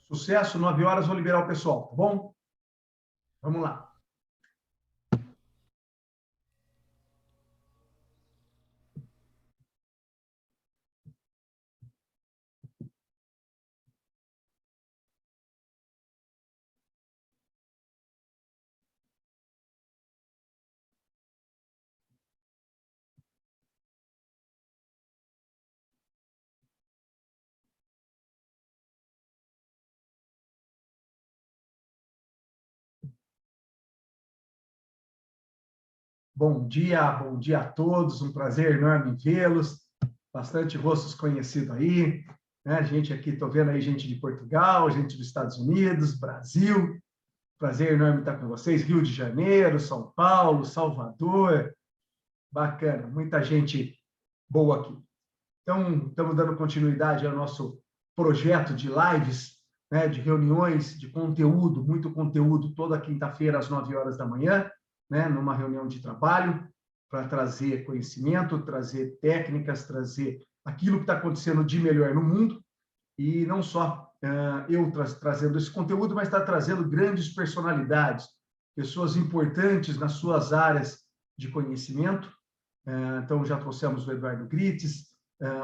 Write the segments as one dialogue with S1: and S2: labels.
S1: Sucesso, 9 horas, vou liberar o pessoal, tá bom? Vamos lá. Bom dia a todos, um prazer enorme vê-los, bastante rostos conhecidos aí, né? Gente aqui, estou vendo aí gente de Portugal, gente dos Estados Unidos, Brasil, prazer enorme estar com vocês, Rio de Janeiro, São Paulo, Salvador, bacana, muita gente boa aqui. Então, estamos dando continuidade ao nosso projeto de lives, né, de reuniões, de conteúdo, muito conteúdo, toda quinta-feira às 9 horas da manhã, né, numa reunião de trabalho, para trazer conhecimento, trazer técnicas, trazer aquilo que está acontecendo de melhor no mundo, e não só eu trazendo esse conteúdo, mas está trazendo grandes personalidades, pessoas importantes nas suas áreas de conhecimento. Então, já trouxemos o Eduardo Grites,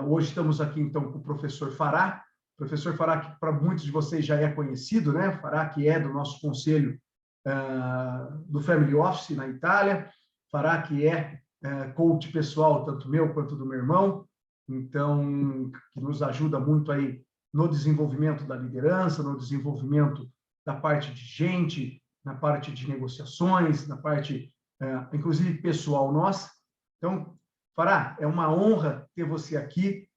S1: hoje estamos aqui, então, com o professor Fará. O professor Fará, que para muitos de vocês já é conhecido, né? Fará, que é do nosso conselho do Family Office na Itália. Fará, que é coach pessoal, tanto meu quanto do meu irmão. Então, que nos ajuda muito aí no desenvolvimento da liderança, no desenvolvimento da parte de gente, na parte de negociações, na parte, inclusive, pessoal nossa. Então, Fará, é uma honra ter você aqui.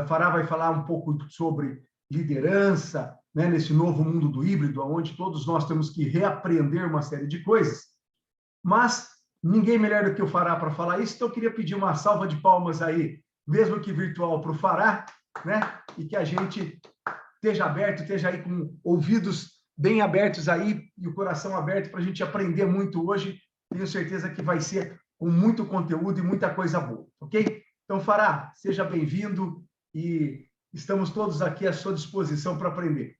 S1: Fará vai falar um pouco sobre liderança, né, nesse novo mundo do híbrido, onde todos nós temos que reaprender uma série de coisas. Mas ninguém melhor do que o Fará para falar isso, então eu queria pedir uma salva de palmas aí, mesmo que virtual, para o Fará, né, e que a gente esteja aberto, esteja aí com ouvidos bem abertos aí e o coração aberto para a gente aprender muito hoje. Tenho certeza que vai ser com muito conteúdo e muita coisa boa, ok? Então, Fará, seja bem-vindo e estamos todos aqui à sua disposição para aprender.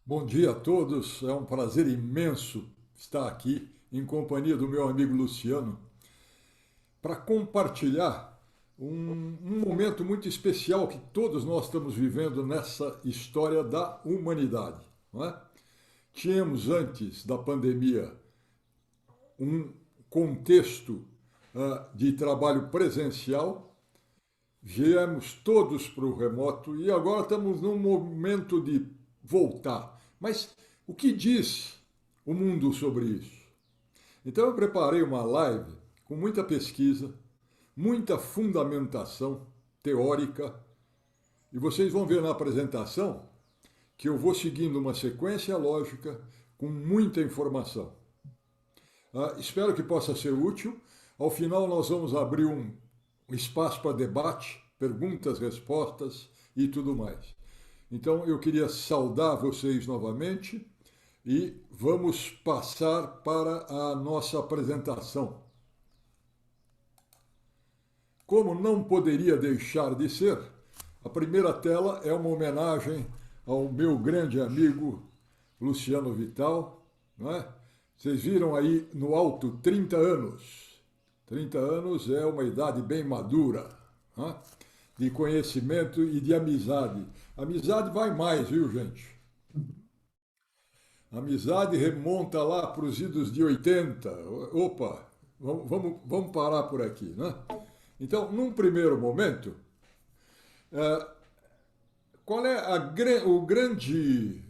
S2: Bom dia a todos, é um prazer imenso estar aqui em companhia do meu amigo Luciano para compartilhar um momento muito especial que todos nós estamos vivendo nessa história da humanidade, não é? Tínhamos antes da pandemia um contexto de trabalho presencial, viemos todos para o remoto e agora estamos num momento de voltar. Mas o que diz o mundo sobre isso? Então eu preparei uma live com muita pesquisa, muita fundamentação teórica, e vocês vão ver na apresentação que eu vou seguindo uma sequência lógica com muita informação. Espero que possa ser útil. Ao final nós vamos abrir um espaço para debate, perguntas, respostas e tudo mais. Então eu queria saudar vocês novamente e vamos passar para a nossa apresentação. Como não poderia deixar de ser, a primeira tela é uma homenagem ao meu grande amigo Luciano Vital, não é? Vocês viram aí no alto 30 anos. 30 anos é uma idade bem madura, não é? De conhecimento e de amizade. Amizade vai mais, viu, gente? A amizade remonta lá para os idos de 80. Opa, vamos parar por aqui, né? Então, num primeiro momento, qual é o grande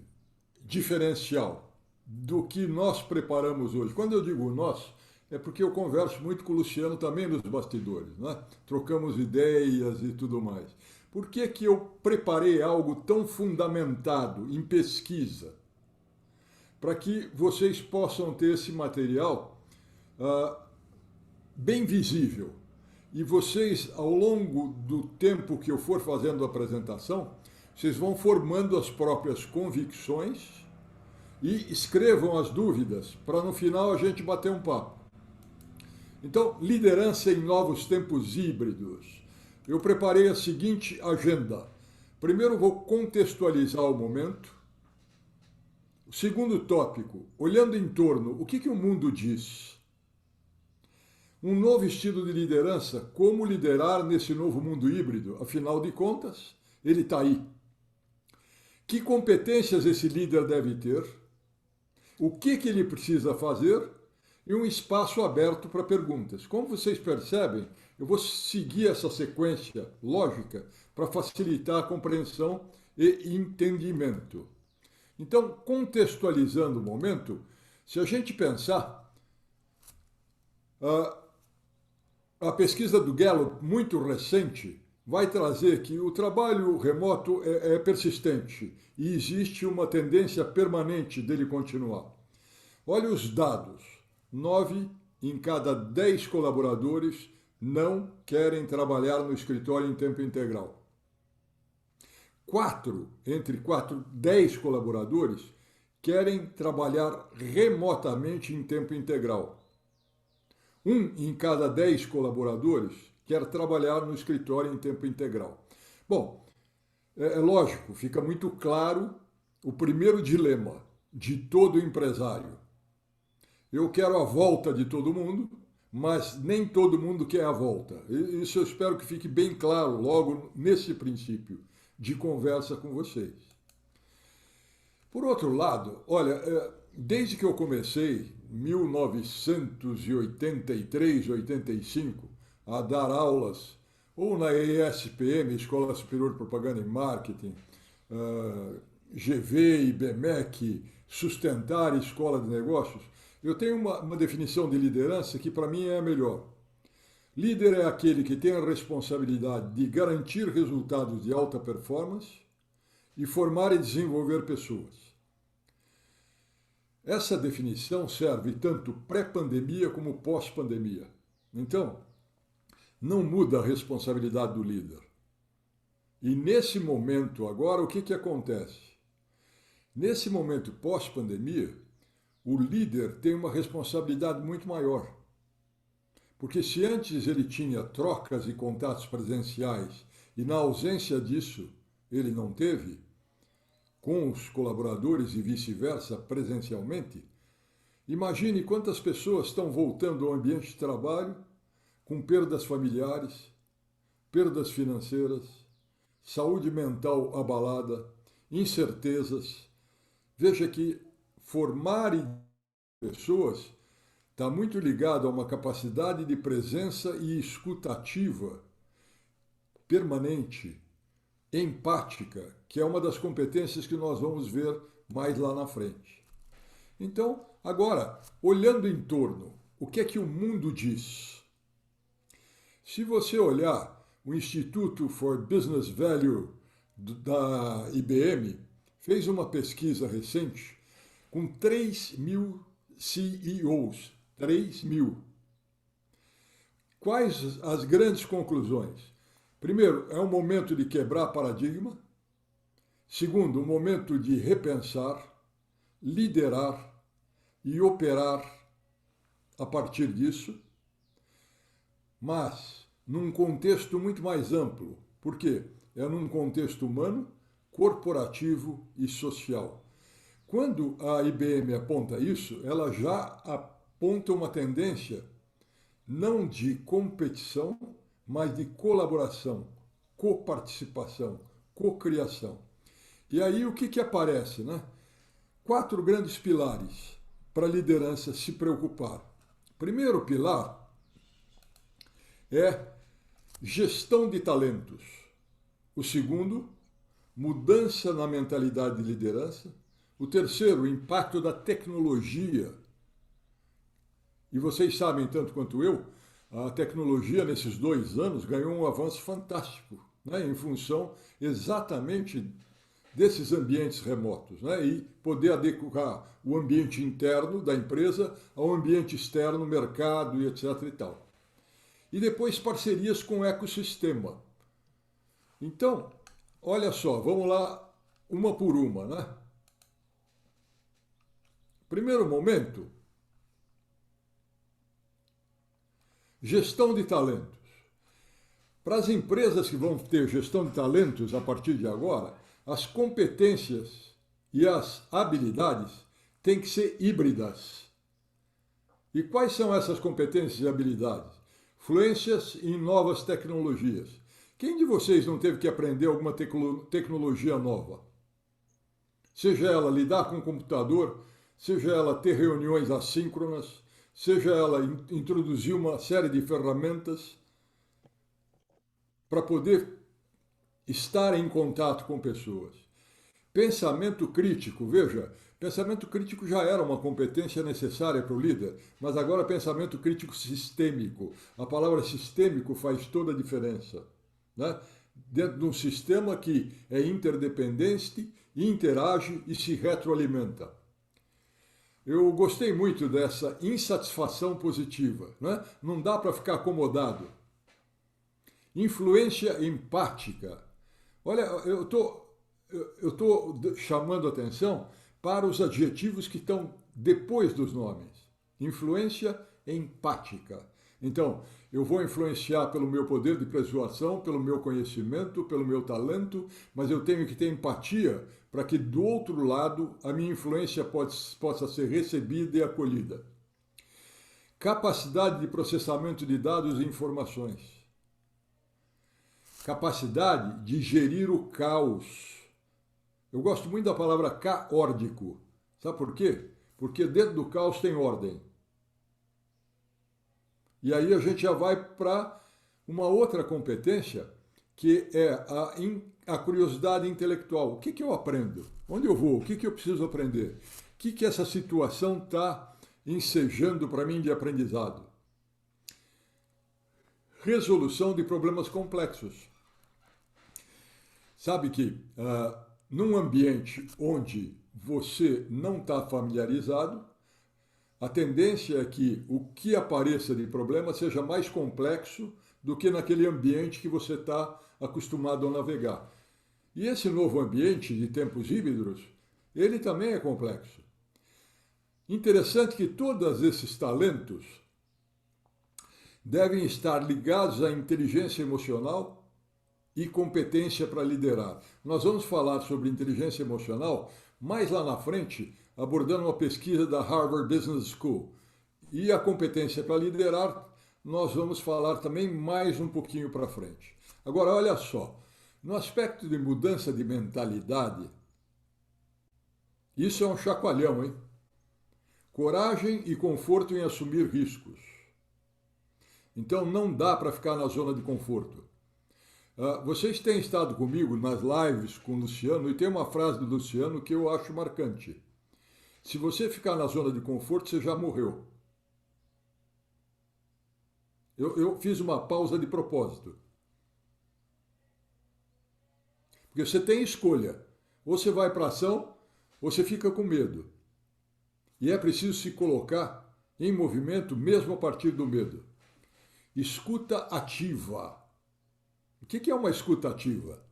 S2: diferencial do que nós preparamos hoje? Quando eu digo nós, é porque eu converso muito com o Luciano também nos bastidores, né? Trocamos ideias e tudo mais. Por que que eu preparei algo tão fundamentado em pesquisa? Para que vocês possam ter esse material bem visível. E vocês, ao longo do tempo que eu for fazendo a apresentação, vocês vão formando as próprias convicções e escrevam as dúvidas para no final a gente bater um papo. Então, liderança em novos tempos híbridos. Eu preparei a seguinte agenda. Primeiro vou contextualizar o momento, segundo tópico, olhando em torno, o que o mundo diz? Um novo estilo de liderança, como liderar nesse novo mundo híbrido? Afinal de contas, ele está aí. Que competências esse líder deve ter? O que ele precisa fazer? E um espaço aberto para perguntas. Como vocês percebem, eu vou seguir essa sequência lógica para facilitar a compreensão e entendimento. Então, contextualizando o momento, se a gente pensar, a pesquisa do Gallup, muito recente, vai trazer que o trabalho remoto é persistente e existe uma tendência permanente dele continuar. Olha os dados. 9 em cada 10 colaboradores não querem trabalhar no escritório em tempo integral. 10 colaboradores querem trabalhar remotamente em tempo integral. 1 em cada 10 colaboradores quer trabalhar no escritório em tempo integral. Bom, é lógico, fica muito claro o primeiro dilema de todo empresário. Eu quero a volta de todo mundo, mas nem todo mundo quer a volta. Isso eu espero que fique bem claro logo nesse princípio de conversa com vocês. Por outro lado, olha, desde que eu comecei, 1983, 85, a dar aulas, ou na ESPM, Escola Superior de Propaganda e Marketing, GV, IBMEC, Sustentar Escola de Negócios, eu tenho uma definição de liderança que para mim é a melhor. Líder é aquele que tem a responsabilidade de garantir resultados de alta performance e formar e desenvolver pessoas. Essa definição serve tanto pré-pandemia como pós-pandemia. Então, não muda a responsabilidade do líder. E nesse momento agora, o que acontece? Nesse momento pós-pandemia, o líder tem uma responsabilidade muito maior. Porque se antes ele tinha trocas e contatos presenciais e na ausência disso ele não teve, com os colaboradores e vice-versa presencialmente, imagine quantas pessoas estão voltando ao ambiente de trabalho com perdas familiares, perdas financeiras, saúde mental abalada, incertezas. Veja que formar pessoas está muito ligado a uma capacidade de presença e escutativa permanente, empática, que é uma das competências que nós vamos ver mais lá na frente. Então, agora, olhando em torno, o que é que o mundo diz? Se você olhar o Instituto for Business Value da IBM, fez uma pesquisa recente com 3.000 CEOs, 3.000. Quais as grandes conclusões? Primeiro, é um momento de quebrar paradigma. Segundo, um momento de repensar, liderar e operar a partir disso, mas num contexto muito mais amplo. Por quê? É num contexto humano, corporativo e social. Quando a IBM aponta isso, ela já aponta uma tendência não de competição, mas de colaboração, coparticipação, cocriação. E aí o que aparece, né? 4 grandes pilares para a liderança se preocupar. Primeiro pilar é gestão de talentos. O segundo, mudança na mentalidade de liderança. O terceiro, o impacto da tecnologia. E vocês sabem, tanto quanto eu, a tecnologia nesses 2 anos ganhou um avanço fantástico, né, em função exatamente desses ambientes remotos, né, e poder adequar o ambiente interno da empresa ao ambiente externo, mercado e etc. e tal. E depois parcerias com o ecossistema. Então, olha só, vamos lá uma por uma, né? Primeiro momento, gestão de talentos. Para as empresas que vão ter gestão de talentos a partir de agora, as competências e as habilidades têm que ser híbridas. E quais são essas competências e habilidades? Fluências em novas tecnologias. Quem de vocês não teve que aprender alguma tecnologia nova? Seja ela lidar com o computador, seja ela ter reuniões assíncronas, seja ela introduzir uma série de ferramentas para poder estar em contato com pessoas. Pensamento crítico, veja, pensamento crítico já era uma competência necessária para o líder, mas agora pensamento crítico sistêmico. A palavra sistêmico faz toda a diferença, né? Dentro de um sistema que é interdependente, interage e se retroalimenta. Eu gostei muito dessa insatisfação positiva, né? Não dá para ficar acomodado. Influência empática. Olha, eu estou chamando atenção para os adjetivos que estão depois dos nomes. Influência empática. Então, eu vou influenciar pelo meu poder de persuasão, pelo meu conhecimento, pelo meu talento, mas eu tenho que ter empatia para que do outro lado a minha influência possa ser recebida e acolhida. Capacidade de processamento de dados e informações. Capacidade de gerir o caos. Eu gosto muito da palavra caórdico. Sabe por quê? Porque dentro do caos tem ordem. E aí a gente já vai para uma outra competência, que é a curiosidade intelectual. O que eu aprendo? Onde eu vou? O que eu preciso aprender? O que essa situação está ensejando para mim de aprendizado? Resolução de problemas complexos. Sabe que num ambiente onde você não está familiarizado, a tendência é que o que apareça de problema seja mais complexo do que naquele ambiente que você está acostumado a navegar. E esse novo ambiente de tempos híbridos, ele também é complexo. Interessante que todos esses talentos devem estar ligados à inteligência emocional e competência para liderar. Nós vamos falar sobre inteligência emocional mais lá na frente, abordando uma pesquisa da Harvard Business School. E a competência para liderar, nós vamos falar também mais um pouquinho para frente. Agora, olha só, no aspecto de mudança de mentalidade, isso é um chacoalhão, hein? Coragem e conforto em assumir riscos. Então, não dá para ficar na zona de conforto. Vocês têm estado comigo nas lives com o Luciano e tem uma frase do Luciano que eu acho marcante. Se você ficar na zona de conforto, você já morreu. Eu fiz uma pausa de propósito. Porque você tem escolha. Ou você vai para a ação, ou você fica com medo. E é preciso se colocar em movimento mesmo a partir do medo. Escuta ativa. O que é uma escuta ativa?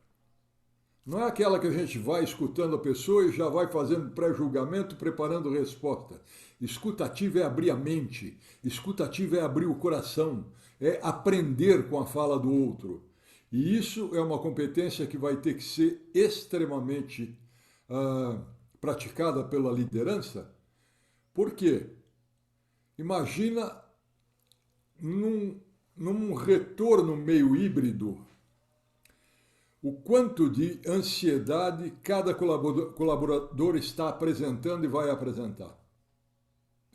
S2: Não é aquela que a gente vai escutando a pessoa e já vai fazendo pré-julgamento, preparando resposta. Escuta ativa é abrir a mente. Escuta ativa é abrir o coração. É aprender com a fala do outro. E isso é uma competência que vai ter que ser extremamente praticada pela liderança. Por quê? Imagina num retorno meio híbrido, o quanto de ansiedade cada colaborador está apresentando e vai apresentar.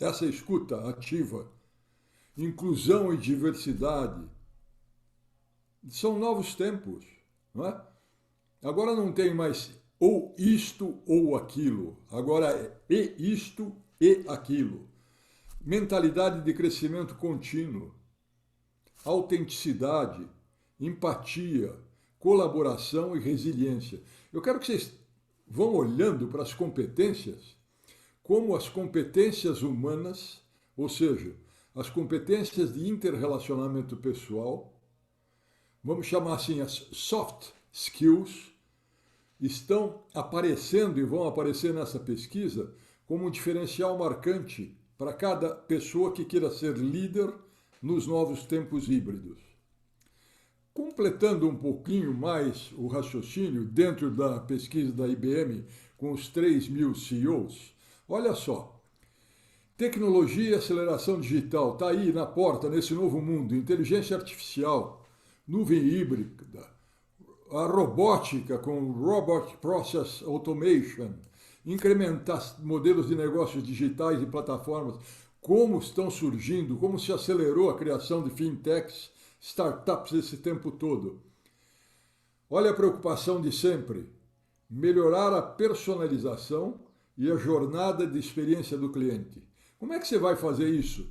S2: Essa escuta ativa, inclusão e diversidade, são novos tempos, não é? Agora não tem mais ou isto ou aquilo, agora é e isto e aquilo. Mentalidade de crescimento contínuo, autenticidade, empatia, colaboração e resiliência. Eu quero que vocês vão olhando para as competências como as competências humanas, ou seja, as competências de interrelacionamento pessoal, vamos chamar assim as soft skills, estão aparecendo e vão aparecer nessa pesquisa como um diferencial marcante para cada pessoa que queira ser líder nos novos tempos híbridos. Completando um pouquinho mais o raciocínio dentro da pesquisa da IBM com os 3.000 CEOs, Olha só, tecnologia e aceleração digital está aí na porta, nesse novo mundo, inteligência artificial, nuvem híbrida, a robótica com Robot Process Automation, incrementar modelos de negócios digitais e plataformas, como estão surgindo, como se acelerou a criação de fintechs, startups esse tempo todo. Olha a preocupação de sempre, melhorar a personalização e a jornada de experiência do cliente. Como é que você vai fazer isso?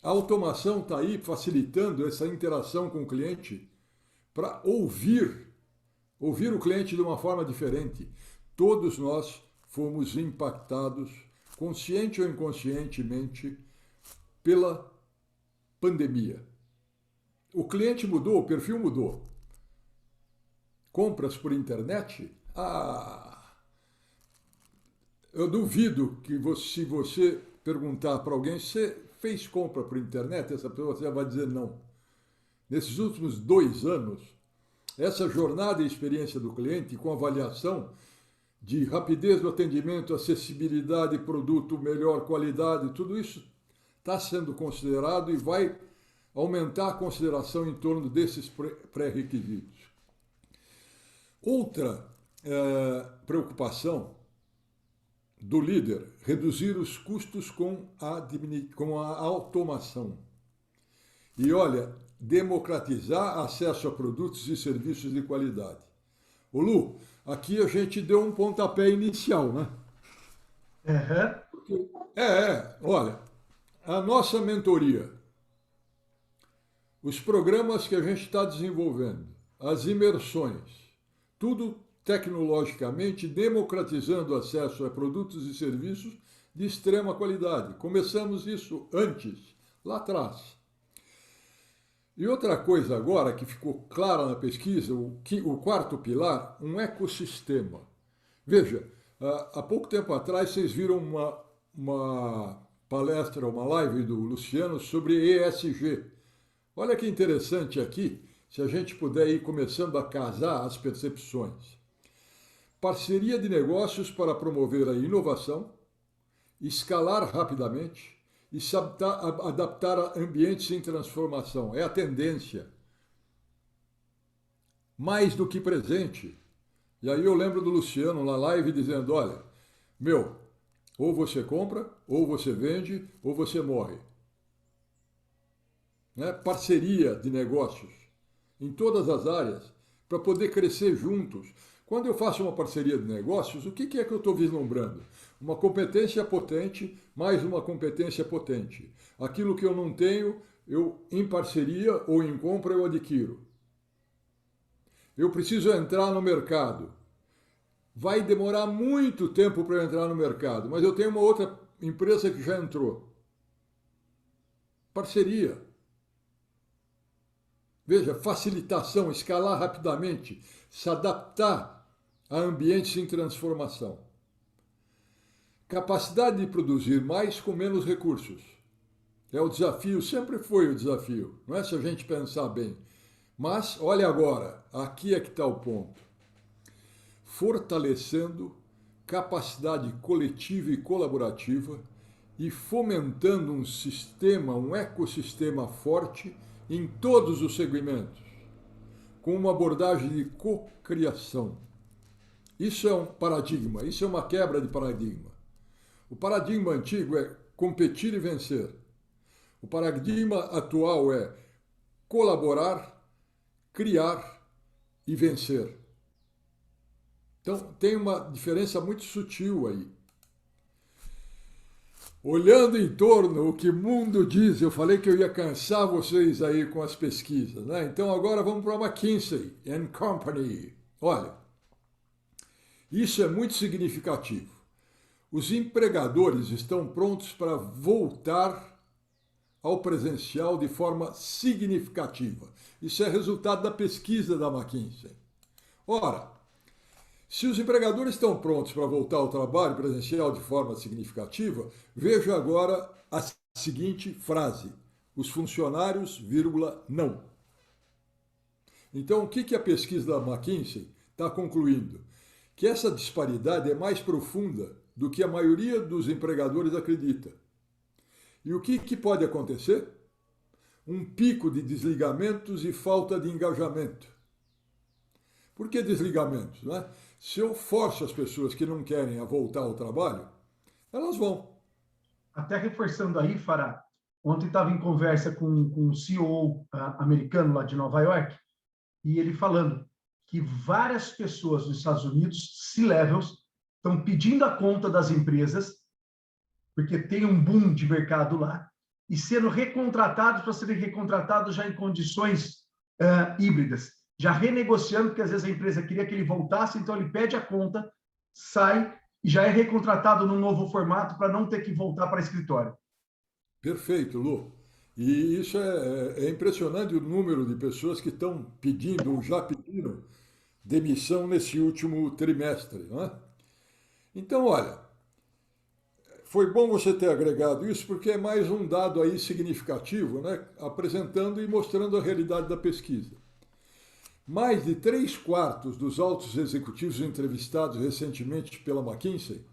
S2: A automação está aí facilitando essa interação com o cliente para ouvir o cliente de uma forma diferente. Todos nós fomos impactados, consciente ou inconscientemente, pela pandemia. O cliente mudou, o perfil mudou. Compras por internet? Eu duvido que se você perguntar para alguém se você fez compra por internet, essa pessoa já vai dizer não. Nesses últimos 2 anos, essa jornada e experiência do cliente, com avaliação de rapidez do atendimento, acessibilidade, produto, melhor qualidade, tudo isso está sendo considerado e vai aumentar a consideração em torno desses pré-requisitos. Outra preocupação do líder, reduzir os custos com a automação. E olha, democratizar acesso a produtos e serviços de qualidade. Ô Lu, aqui a gente deu um pontapé inicial, né?
S1: Uhum.
S2: Olha, a nossa mentoria, os programas que a gente está desenvolvendo, as imersões, tudo tecnologicamente democratizando o acesso a produtos e serviços de extrema qualidade. Começamos isso antes, lá atrás. E outra coisa agora que ficou clara na pesquisa, o quarto pilar, um ecossistema. Veja, há pouco tempo atrás vocês viram uma palestra, uma live do Luciano sobre ESG. Olha que interessante aqui, se a gente puder ir começando a casar as percepções. Parceria de negócios para promover a inovação, escalar rapidamente e se adaptar a ambientes em transformação. É a tendência. Mais do que presente. E aí eu lembro do Luciano na live dizendo, olha, ou você compra, ou você vende, ou você morre. Né? Parceria de negócios em todas as áreas para poder crescer juntos. Quando eu faço uma parceria de negócios, o que é que eu estou vislumbrando? Uma competência potente, mais uma competência potente. Aquilo que eu não tenho, eu em parceria ou em compra eu adquiro. Eu preciso entrar no mercado. Vai demorar muito tempo para eu entrar no mercado, mas eu tenho uma outra empresa que já entrou. Parceria. Veja, facilitação, escalar rapidamente, se adaptar a ambientes em transformação. Capacidade de produzir mais com menos recursos. É o desafio, sempre foi o desafio, não é se a gente pensar bem. Mas, olha agora, aqui é que está o ponto. Fortalecendo capacidade coletiva e colaborativa e fomentando um sistema, um ecossistema forte em todos os segmentos, com uma abordagem de cocriação. Isso é um paradigma, isso é uma quebra de paradigma. O paradigma antigo é competir e vencer. O paradigma atual é colaborar, criar e vencer. Então, tem uma diferença muito sutil aí. Olhando em torno o que o mundo diz, eu falei que eu ia cansar vocês aí com as pesquisas, né? Então agora vamos para a McKinsey & Company. Olha, isso é muito significativo. Os empregadores estão prontos para voltar ao presencial de forma significativa. Isso é resultado da pesquisa da McKinsey. Ora, se os empregadores estão prontos para voltar ao trabalho presencial de forma significativa, veja agora a seguinte frase: os funcionários, não. Então, o que a pesquisa da McKinsey está concluindo? Que essa disparidade é mais profunda do que a maioria dos empregadores acredita. E o que pode acontecer? Um pico de desligamentos e falta de engajamento. Por que desligamentos? Né? Se eu forço as pessoas que não querem a voltar ao trabalho, elas vão.
S1: Até reforçando aí, Fará, ontem estava em conversa com um CEO americano lá de Nova York, e ele falando que várias pessoas nos Estados Unidos, C-levels, estão pedindo a conta das empresas, porque tem um boom de mercado lá, e sendo recontratados para serem recontratados já em condições híbridas, já renegociando, porque às vezes a empresa queria que ele voltasse, então ele pede a conta, sai e já é recontratado num novo formato para não ter que voltar para escritório.
S2: Perfeito, Lu. E isso é impressionante o número de pessoas que estão pedindo ou já pediram demissão nesse último trimestre, não é? Então, olha, foi bom você ter agregado isso, porque é mais um dado aí significativo, né? Apresentando e mostrando a realidade da pesquisa. Mais de 3/4 dos altos executivos entrevistados recentemente pela McKinsey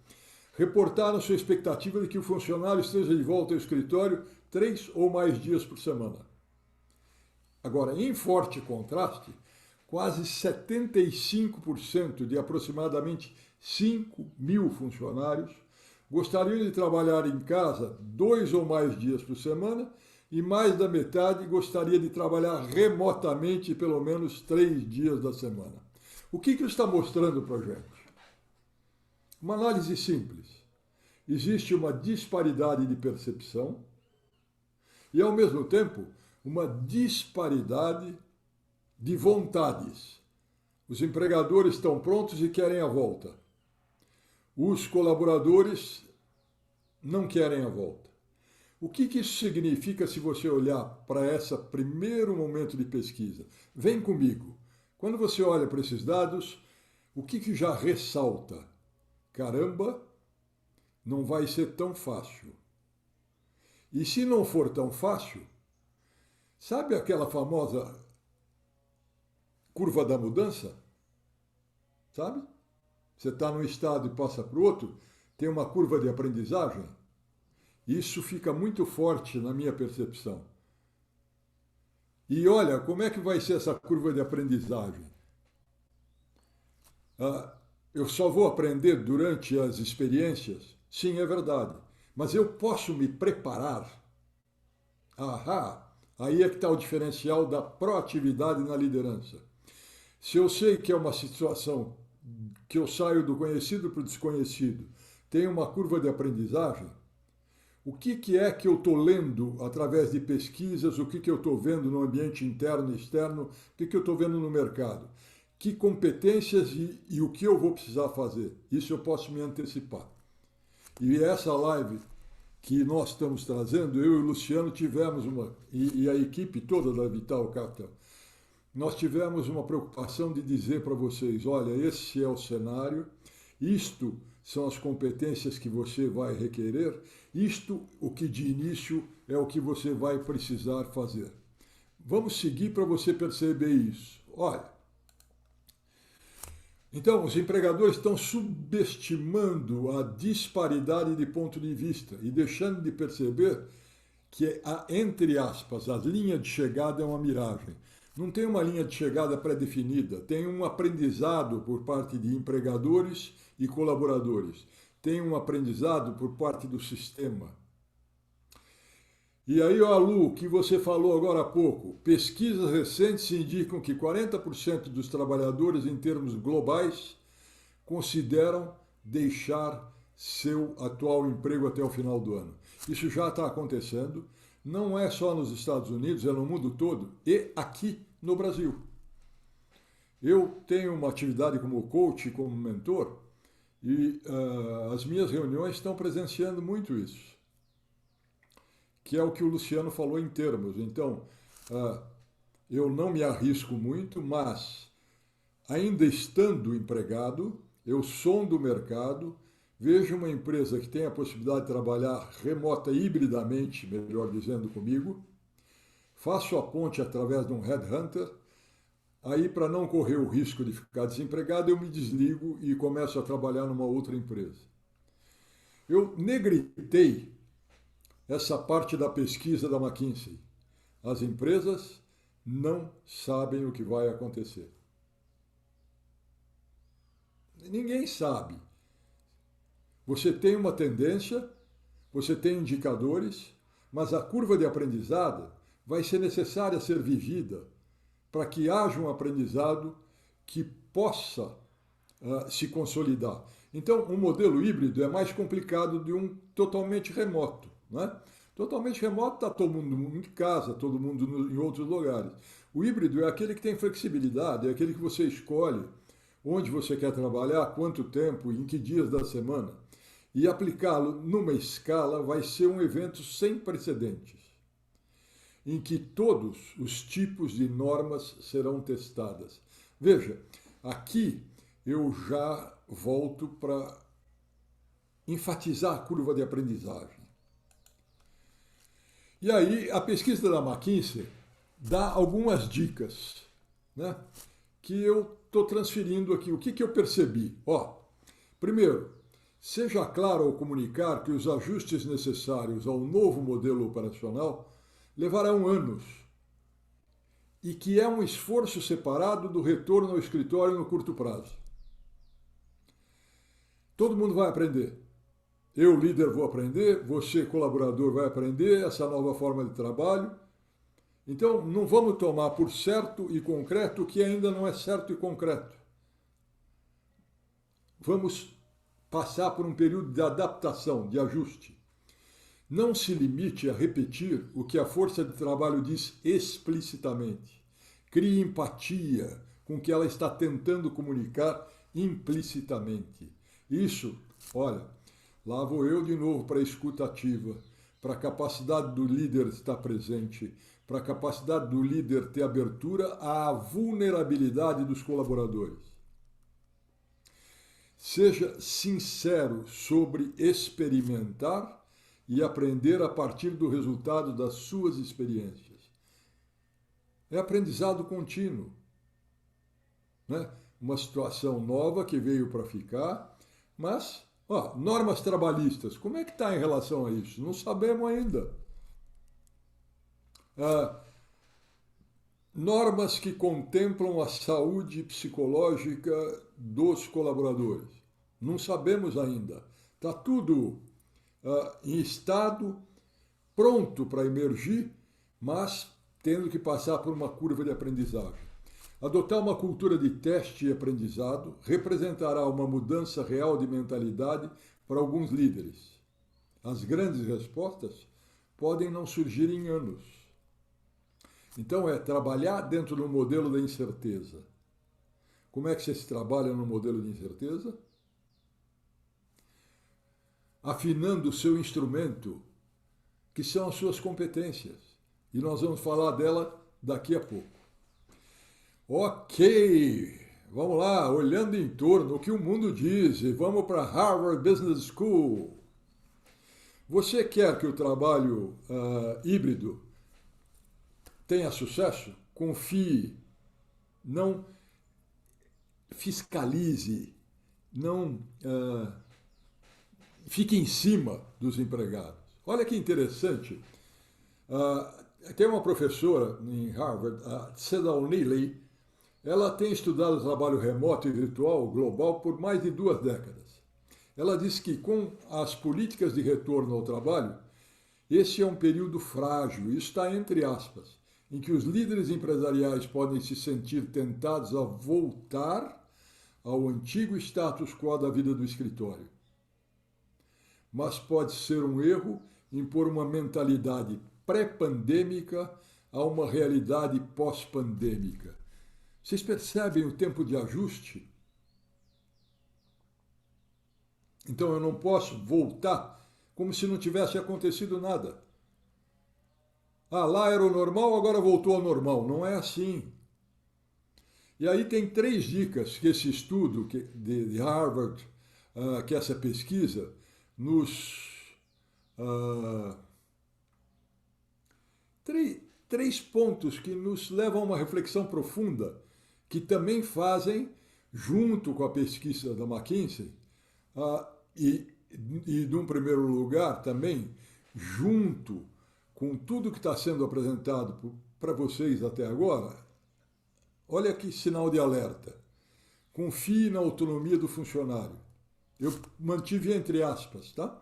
S2: reportaram sua expectativa de que o funcionário esteja de volta ao escritório 3 ou mais dias por semana. Agora, em forte contraste, quase 75% de aproximadamente 5.000 funcionários gostariam de trabalhar em casa 2 ou mais dias por semana e mais da metade gostaria de trabalhar remotamente pelo menos 3 dias da semana. O que isso está mostrando para a gente? Uma análise simples. Existe uma disparidade de percepção e, ao mesmo tempo, uma disparidade de vontades. Os empregadores estão prontos e querem a volta. Os colaboradores não querem a volta. O que isso significa se você olhar para esse primeiro momento de pesquisa? Vem comigo. Quando você olha para esses dados, o que já ressalta? Caramba, não vai ser tão fácil. E se não for tão fácil, sabe aquela famosa curva da mudança? Sabe? Você está num estado e passa para o outro, tem uma curva de aprendizagem. Isso fica muito forte na minha percepção. E olha, como é que vai ser essa curva de aprendizagem? Eu só vou aprender durante as experiências? Sim, é verdade. Mas eu posso me preparar? Aí é que está o diferencial da proatividade na liderança. Se eu sei que é uma situação que eu saio do conhecido para o desconhecido, tem uma curva de aprendizagem, o que é que eu estou lendo através de pesquisas, o que eu estou vendo no ambiente interno e externo, o que eu estou vendo no mercado, que competências e o que eu vou precisar fazer. Isso eu posso me antecipar. E essa live que nós estamos trazendo, eu e o Luciano tivemos e a equipe toda da Vital Capital, nós tivemos uma preocupação de dizer para vocês, olha, esse é o cenário, isto são as competências que você vai requerer, isto, o que de início é o que você vai precisar fazer. Vamos seguir para você perceber isso. Olha, então, os empregadores estão subestimando a disparidade de ponto de vista e deixando de perceber que, entre aspas, a linha de chegada é uma miragem. Não tem uma linha de chegada pré-definida, tem um aprendizado por parte de empregadores e colaboradores, tem um aprendizado por parte do sistema. E aí, Lu, o que você falou agora há pouco, pesquisas recentes indicam que 40% dos trabalhadores em termos globais consideram deixar seu atual emprego até o final do ano. Isso já está acontecendo, não é só nos Estados Unidos, é no mundo todo e aqui no Brasil. Eu tenho uma atividade como coach, como mentor, e as minhas reuniões estão presenciando muito isso, que é o que o Luciano falou em termos. Então, eu não me arrisco muito, mas ainda estando empregado, eu sondo o mercado, vejo uma empresa que tem a possibilidade de trabalhar remota hibridamente, melhor dizendo, comigo, faço a ponte através de um headhunter, aí para não correr o risco de ficar desempregado, eu me desligo e começo a trabalhar numa outra empresa. Eu negritei essa parte da pesquisa da McKinsey. As empresas não sabem o que vai acontecer. Ninguém sabe. Você tem uma tendência, você tem indicadores, mas a curva de aprendizado vai ser necessária ser vivida para que haja um aprendizado que possa se consolidar. Então, um modelo híbrido é mais complicado de um totalmente remoto, né? Totalmente remoto está todo mundo em casa, todo mundo em outros lugares. O híbrido é aquele que tem flexibilidade, é aquele que você escolhe onde você quer trabalhar, quanto tempo, em que dias da semana. E aplicá-lo numa escala vai ser um evento sem precedentes, em que todos os tipos de normas serão testadas. Veja, aqui eu já volto para enfatizar a curva de aprendizagem. E aí, a pesquisa da McKinsey dá algumas dicas, né, que eu estou transferindo aqui. O que eu percebi? Primeiro, seja claro ao comunicar que os ajustes necessários ao novo modelo operacional levarão anos e que é um esforço separado do retorno ao escritório no curto prazo. Todo mundo vai aprender. Eu, líder, vou aprender, você, colaborador, vai aprender essa nova forma de trabalho. Então, não vamos tomar por certo e concreto o que ainda não é certo e concreto. Vamos passar por um período de adaptação, de ajuste. Não se limite a repetir o que a força de trabalho diz explicitamente. Crie empatia com o que ela está tentando comunicar implicitamente. Isso, olha, lá vou eu de novo para a escuta ativa, para a capacidade do líder estar presente, para a capacidade do líder ter abertura à vulnerabilidade dos colaboradores. Seja sincero sobre experimentar e aprender a partir do resultado das suas experiências. É aprendizado contínuo, né? Uma situação nova que veio para ficar, mas, normas trabalhistas, como é que está em relação a isso? Não sabemos ainda. Normas que contemplam a saúde psicológica dos colaboradores. Não sabemos ainda. Está tudo em estado pronto para emergir, mas tendo que passar por uma curva de aprendizagem. Adotar uma cultura de teste e aprendizado representará uma mudança real de mentalidade para alguns líderes. As grandes respostas podem não surgir em anos. Então, é trabalhar dentro do modelo da incerteza. Como é que você se trabalha no modelo de incerteza? Afinando o seu instrumento, que são as suas competências. E nós vamos falar dela daqui a pouco. Ok, vamos lá, olhando em torno, o que o mundo diz, e vamos para Harvard Business School. Você quer que o trabalho híbrido tenha sucesso? Confie, não fiscalize, não fique em cima dos empregados. Olha que interessante, tem uma professora em Harvard, a Cedal Neely. Ela tem estudado o trabalho remoto e virtual global por mais de 2 décadas. Ela diz que com as políticas de retorno ao trabalho, esse é um período frágil, isso está entre aspas, em que os líderes empresariais podem se sentir tentados a voltar ao antigo status quo da vida do escritório. Mas pode ser um erro impor uma mentalidade pré-pandêmica a uma realidade pós-pandêmica. Vocês percebem o tempo de ajuste? Então eu não posso voltar como se não tivesse acontecido nada. Lá era o normal, agora voltou ao normal. Não é assim. E aí tem 3 dicas que esse estudo de Harvard, que essa pesquisa, nos... 3 pontos que nos levam a uma reflexão profunda, que também fazem, junto com a pesquisa da McKinsey, e num primeiro lugar, também, junto com tudo que está sendo apresentado para vocês até agora, olha que sinal de alerta. Confie na autonomia do funcionário. Eu mantive entre aspas, tá?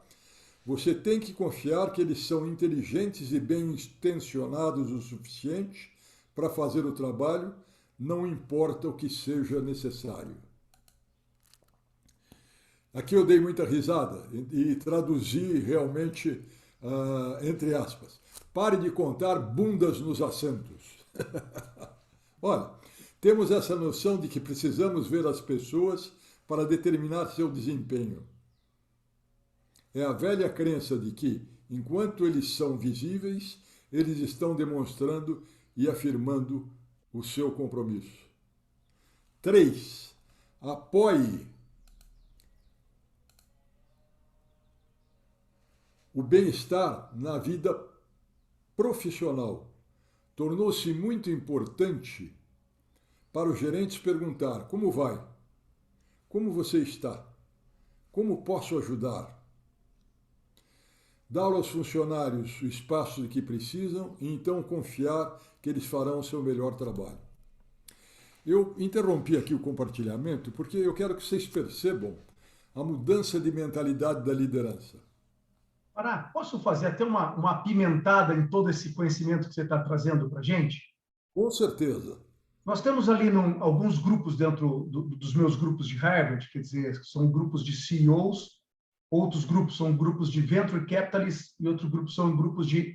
S2: Você tem que confiar que eles são inteligentes e bem intencionados o suficiente para fazer o trabalho, não importa o que seja necessário. Aqui eu dei muita risada e traduzi realmente, entre aspas. Pare de contar bundas nos assentos. Olha, temos essa noção de que precisamos ver as pessoas para determinar seu desempenho. É a velha crença de que, enquanto eles são visíveis, eles estão demonstrando e afirmando o seu compromisso. 3. Apoie o bem-estar na vida profissional. Tornou-se muito importante para os gerentes perguntar: como vai? Como você está? Como posso ajudar? Dar aos funcionários o espaço de que precisam e então confiar que eles farão o seu melhor trabalho. Eu interrompi aqui o compartilhamento porque eu quero que vocês percebam a mudança de mentalidade da liderança.
S1: Pará, posso fazer até uma apimentada em todo esse conhecimento que você está trazendo para a gente?
S2: Com certeza.
S1: Nós temos ali alguns grupos dentro dos meus grupos de Harvard, quer dizer, são grupos de CEOs, outros grupos são grupos de Venture Capitalists e outros grupos são grupos de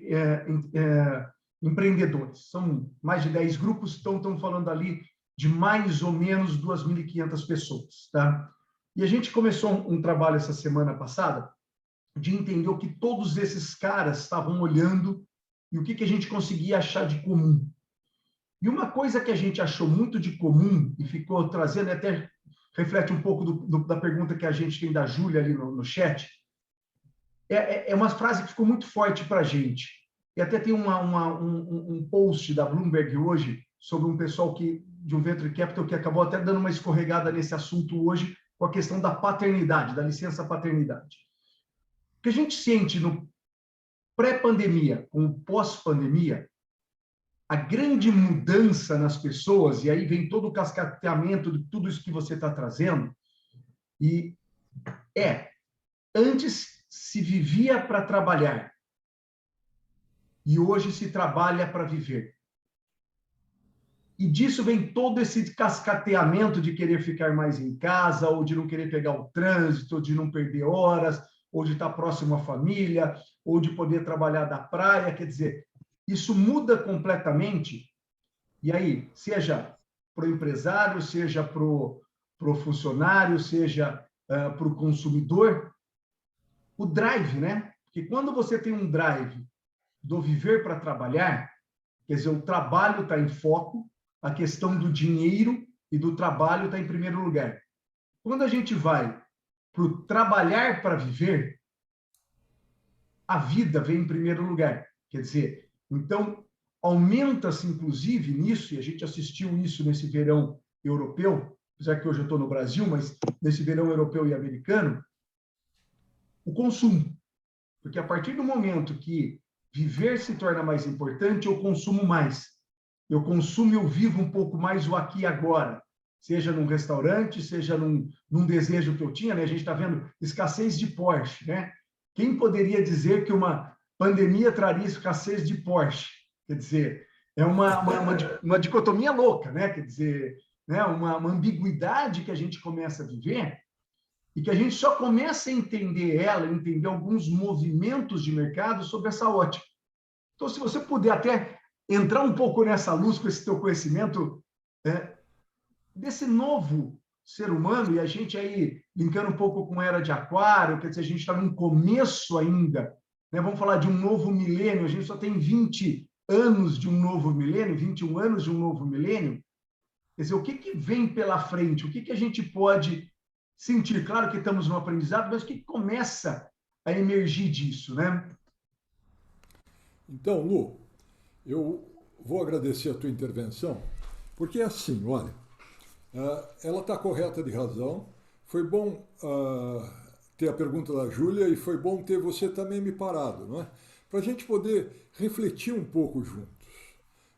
S1: empreendedores. São mais de 10 grupos, então estamos falando ali de mais ou menos 2.500 pessoas. Tá? E a gente começou um trabalho essa semana passada de entender o que todos esses caras estavam olhando e o que a gente conseguia achar de comum. E uma coisa que a gente achou muito de comum e ficou trazendo, até reflete um pouco da pergunta que a gente tem da Júlia ali no chat, é uma frase que ficou muito forte para a gente. E até tem um post da Bloomberg hoje sobre um pessoal de um Venture Capital que acabou até dando uma escorregada nesse assunto hoje com a questão da paternidade, da licença paternidade. O que a gente sente no pré-pandemia com o pós-pandemia, a grande mudança nas pessoas, e aí vem todo o cascateamento de tudo isso que você está trazendo, e antes se vivia para trabalhar, e hoje se trabalha para viver. E disso vem todo esse cascateamento de querer ficar mais em casa, ou de não querer pegar o trânsito, ou de não perder horas, ou de estar próximo à família, ou de poder trabalhar da praia, quer dizer, isso muda completamente, e aí, seja para o empresário, seja para o funcionário, seja para o consumidor, o drive, né? Porque quando você tem um drive do viver para trabalhar, quer dizer, o trabalho está em foco, a questão do dinheiro e do trabalho está em primeiro lugar. Quando a gente vai para o trabalhar para viver, a vida vem em primeiro lugar. Quer dizer, então, aumenta-se, inclusive, nisso, e a gente assistiu isso nesse verão europeu, apesar que hoje eu estou no Brasil, mas nesse verão europeu e americano, o consumo. Porque a partir do momento que viver se torna mais importante, eu consumo mais. Eu consumo e eu vivo um pouco mais o aqui e agora. Seja num restaurante, seja num desejo que eu tinha, né? A gente está vendo escassez de Porsche, né? Quem poderia dizer que uma pandemia traria escassez de Porsche? Quer dizer, é uma dicotomia louca, né? Quer dizer, né? uma ambiguidade que a gente começa a viver e que a gente só começa a entender ela, entender alguns movimentos de mercado sobre essa ótica. Então, se você puder até entrar um pouco nessa luz com esse teu conhecimento desse novo ser humano, e a gente aí, linkando um pouco com a era de Aquário, quer dizer, a gente está no começo ainda, né? Vamos falar de um novo milênio, a gente só tem 20 anos de um novo milênio, 21 anos de um novo milênio. Quer dizer, o que vem pela frente? O que a gente pode sentir? Claro que estamos no aprendizado, mas o que começa a emergir disso, né?
S2: Então, Lu, eu vou agradecer a tua intervenção, porque é assim, olha, ela está correta de razão. Foi bom ter a pergunta da Júlia e foi bom ter você também me parado, não é? Para a gente poder refletir um pouco juntos.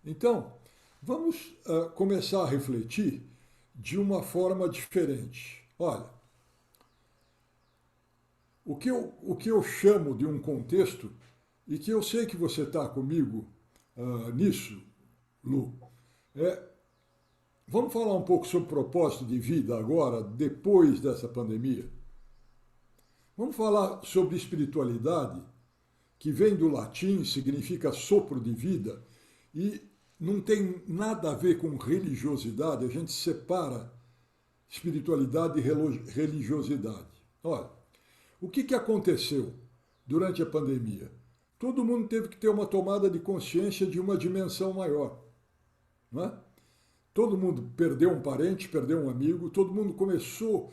S2: Então, vamos começar a refletir de uma forma diferente. Olha, o que eu chamo de um contexto, e que eu sei que você está comigo nisso, Lu, é, vamos falar um pouco sobre propósito de vida agora, depois dessa pandemia? Vamos falar sobre espiritualidade, que vem do latim, significa sopro de vida, e não tem nada a ver com religiosidade, a gente separa espiritualidade e religiosidade. Olha, o que aconteceu durante a pandemia? Todo mundo teve que ter uma tomada de consciência de uma dimensão maior, não é? Todo mundo perdeu um parente, perdeu um amigo, todo mundo começou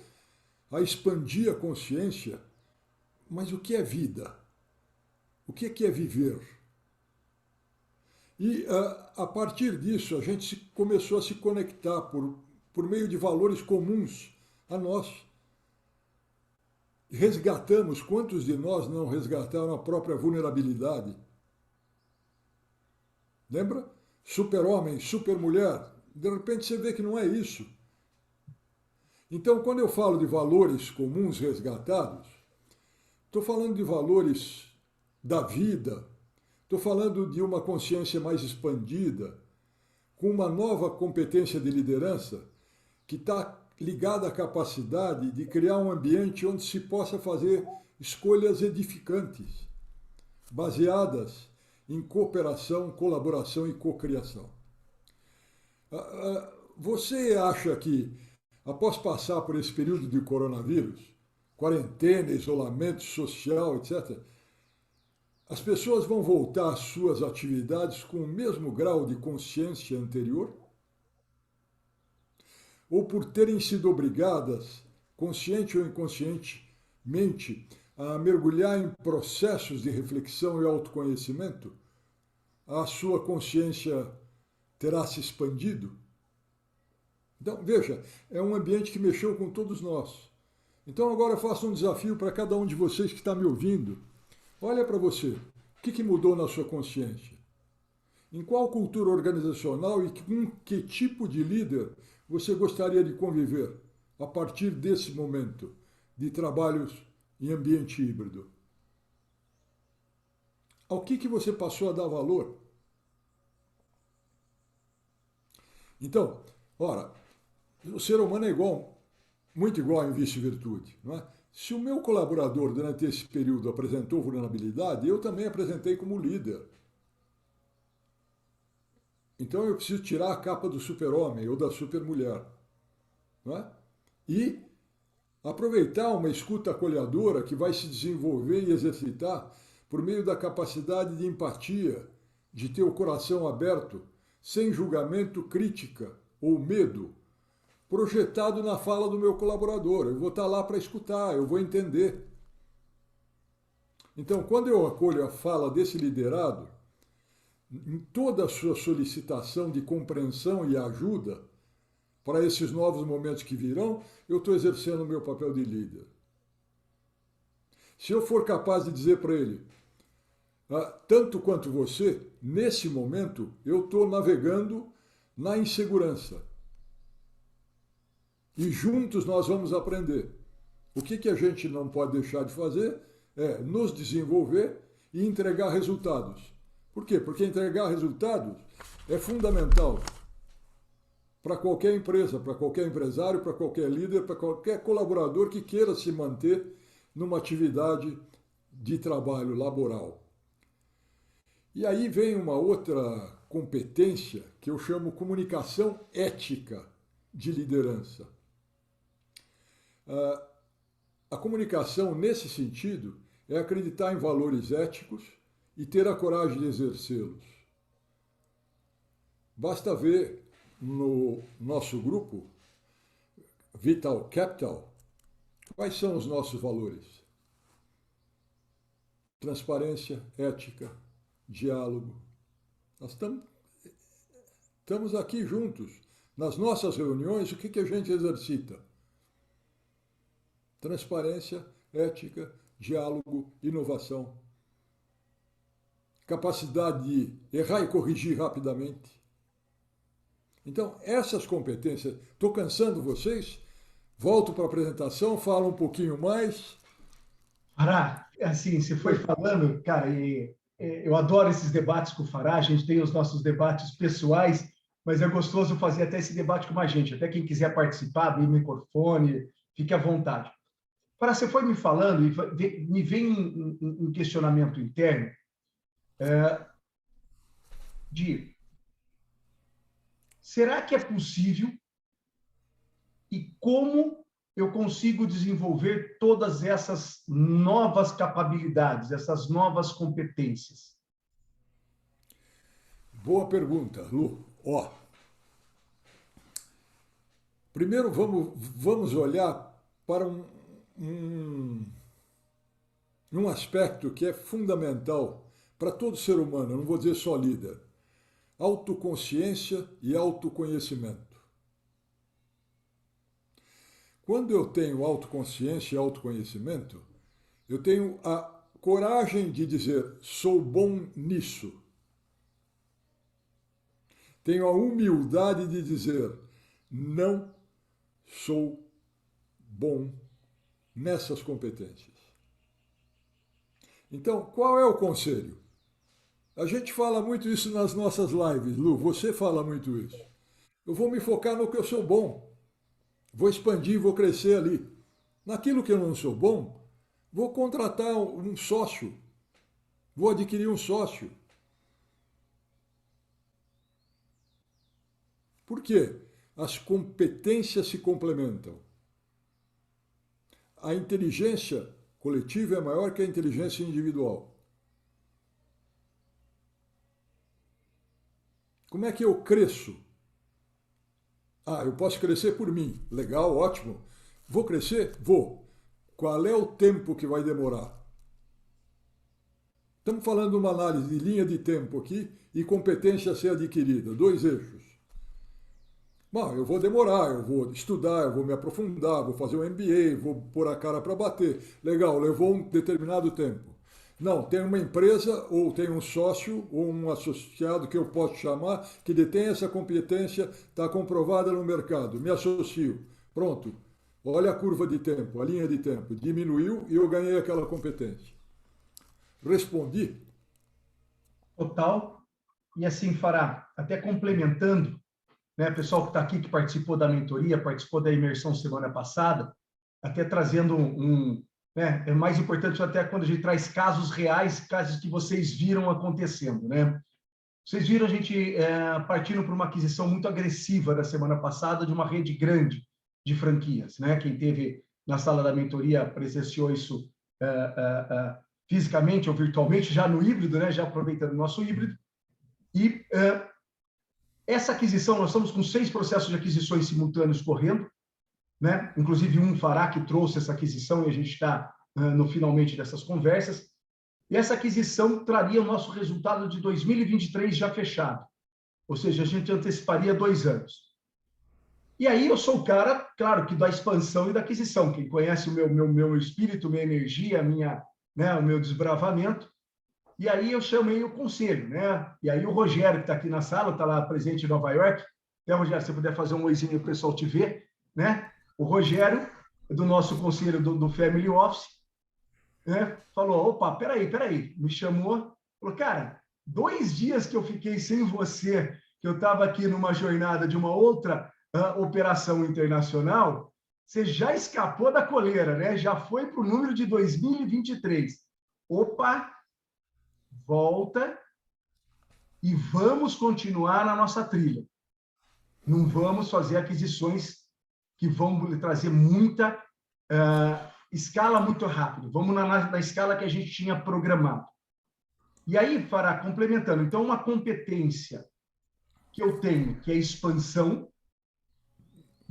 S2: a expandir a consciência. Mas o que é vida? O que é viver? E a partir disso a gente começou a se conectar por meio de valores comuns a nós. Resgatamos, quantos de nós não resgataram a própria vulnerabilidade? Lembra? Super-homem, super-mulher. De repente você vê que não é isso. Então, quando eu falo de valores comuns resgatados, estou falando de valores da vida, estou falando de uma consciência mais expandida, com uma nova competência de liderança que está ligada à capacidade de criar um ambiente onde se possa fazer escolhas edificantes, baseadas em cooperação, colaboração e cocriação. Você acha que, após passar por esse período de coronavírus, quarentena, isolamento social, etc., as pessoas vão voltar às suas atividades com o mesmo grau de consciência anterior? Ou por terem sido obrigadas, consciente ou inconscientemente, a mergulhar em processos de reflexão e autoconhecimento, a sua consciência terá se expandido? Então, veja, é um ambiente que mexeu com todos nós. Então agora eu faço um desafio para cada um de vocês que está me ouvindo. Olha para você, o que mudou na sua consciência? Em qual cultura organizacional e com que tipo de líder você gostaria de conviver a partir desse momento de trabalhos em ambiente híbrido? Ao que você passou a dar valor? Então, ora, o ser humano é igual, muito igual em vício-virtude, não é? Se o meu colaborador durante esse período apresentou vulnerabilidade, eu também apresentei como líder. Então eu preciso tirar a capa do super-homem ou da super-mulher, não é? E aproveitar uma escuta acolhedora que vai se desenvolver e exercitar por meio da capacidade de empatia, de ter o coração aberto, sem julgamento, crítica ou medo, projetado na fala do meu colaborador. Eu vou estar lá para escutar, eu vou entender. Então, quando eu acolho a fala desse liderado, em toda a sua solicitação de compreensão e ajuda para esses novos momentos que virão, eu estou exercendo o meu papel de líder. Se eu for capaz de dizer para ele, tanto quanto você, nesse momento, eu estou navegando na insegurança. E juntos nós vamos aprender. O que a gente não pode deixar de fazer é nos desenvolver e entregar resultados. Por quê? Porque entregar resultados é fundamental para qualquer empresa, para qualquer empresário, para qualquer líder, para qualquer colaborador que queira se manter numa atividade de trabalho laboral. E aí vem uma outra competência que eu chamo comunicação ética de liderança. A comunicação, nesse sentido, é acreditar em valores éticos e ter a coragem de exercê-los. Basta ver no nosso grupo, Vital Capital, quais são os nossos valores? Transparência, ética, diálogo. Nós estamos aqui juntos. Nas nossas reuniões, o que a gente exercita? Transparência, ética, diálogo, inovação, capacidade de errar e corrigir rapidamente. Então, essas competências, estou cansando vocês, volto para a apresentação, falo um pouquinho mais.
S1: Fará, assim, você foi falando, cara, eu adoro esses debates com o Fará, a gente tem os nossos debates pessoais, mas é gostoso fazer até esse debate com mais gente. Até quem quiser participar, abrir o microfone, fique à vontade. Fará, você foi me falando e me vem um questionamento interno de será que é possível e como eu consigo desenvolver todas essas novas capacidades, essas novas competências?
S2: Boa pergunta, Lu. Ó, primeiro vamos olhar para um aspecto que é fundamental para todo ser humano, eu não vou dizer só líder: autoconsciência e autoconhecimento. Quando eu tenho autoconsciência e autoconhecimento, eu tenho a coragem de dizer: sou bom nisso. Tenho a humildade de dizer: não sou bom nessas competências. Então, qual é o conselho? A gente fala muito isso nas nossas lives, Lu, você fala muito isso. Eu vou me focar no que eu sou bom, vou expandir, vou crescer ali. Naquilo que eu não sou bom, vou contratar um sócio, vou adquirir um sócio. Por quê? As competências se complementam. A inteligência coletiva é maior que a inteligência individual. Como é que eu cresço? Ah, eu posso crescer por mim. Legal, ótimo. Vou crescer? Vou. Qual é o tempo que vai demorar? Estamos falando de uma análise de linha de tempo aqui e competência a ser adquirida. Dois eixos. Bom, eu vou demorar, eu vou estudar, eu vou me aprofundar, vou fazer um MBA, vou pôr a cara para bater. Legal, levou um determinado tempo. Não, tem uma empresa ou tem um sócio ou um associado que eu posso chamar que detém essa competência, está comprovada no mercado. Me associo. Pronto. Olha a curva de tempo, a linha de tempo. Diminuiu e eu ganhei aquela competência. Respondi?
S1: Total. E assim, Fará, até complementando, né, pessoal que está aqui, que participou da mentoria, participou da imersão semana passada, até trazendo né, é mais importante até quando a gente traz casos reais, casos que vocês viram acontecendo, né? Vocês viram a gente partindo para uma aquisição muito agressiva da semana passada de uma rede grande de franquias, né? Quem teve na sala da mentoria presenciou isso fisicamente ou virtualmente, já no híbrido, né? Já aproveitando o nosso híbrido. E essa aquisição, nós estamos com 6 processos de aquisições simultâneos correndo, né? Inclusive um Fará que trouxe essa aquisição e a gente está no finalmente dessas conversas. E essa aquisição traria o nosso resultado de 2023 já fechado, ou seja, a gente anteciparia 2 anos. E aí eu sou o cara, claro, que da expansão e da aquisição. Quem conhece o meu espírito, minha energia, né, o meu desbravamento. E aí eu chamei o conselho, né? E aí o Rogério, que está aqui na sala, está lá presente em Nova York. Até, Rogério, se você puder fazer um oizinho para o pessoal te ver, né? O Rogério, do nosso conselho do Family Office, né? Falou, opa, peraí. Me chamou, falou, cara, 2 dias que eu fiquei sem você, que eu estava aqui numa jornada de uma outra operação internacional, você já escapou da coleira, né? Já foi para o número de 2023. Opa, volta e vamos continuar na nossa trilha. Não vamos fazer aquisições que vão trazer muita escala muito rápido. Vamos na escala que a gente tinha programado. E aí, Fará, complementando, então, uma competência que eu tenho, que é expansão,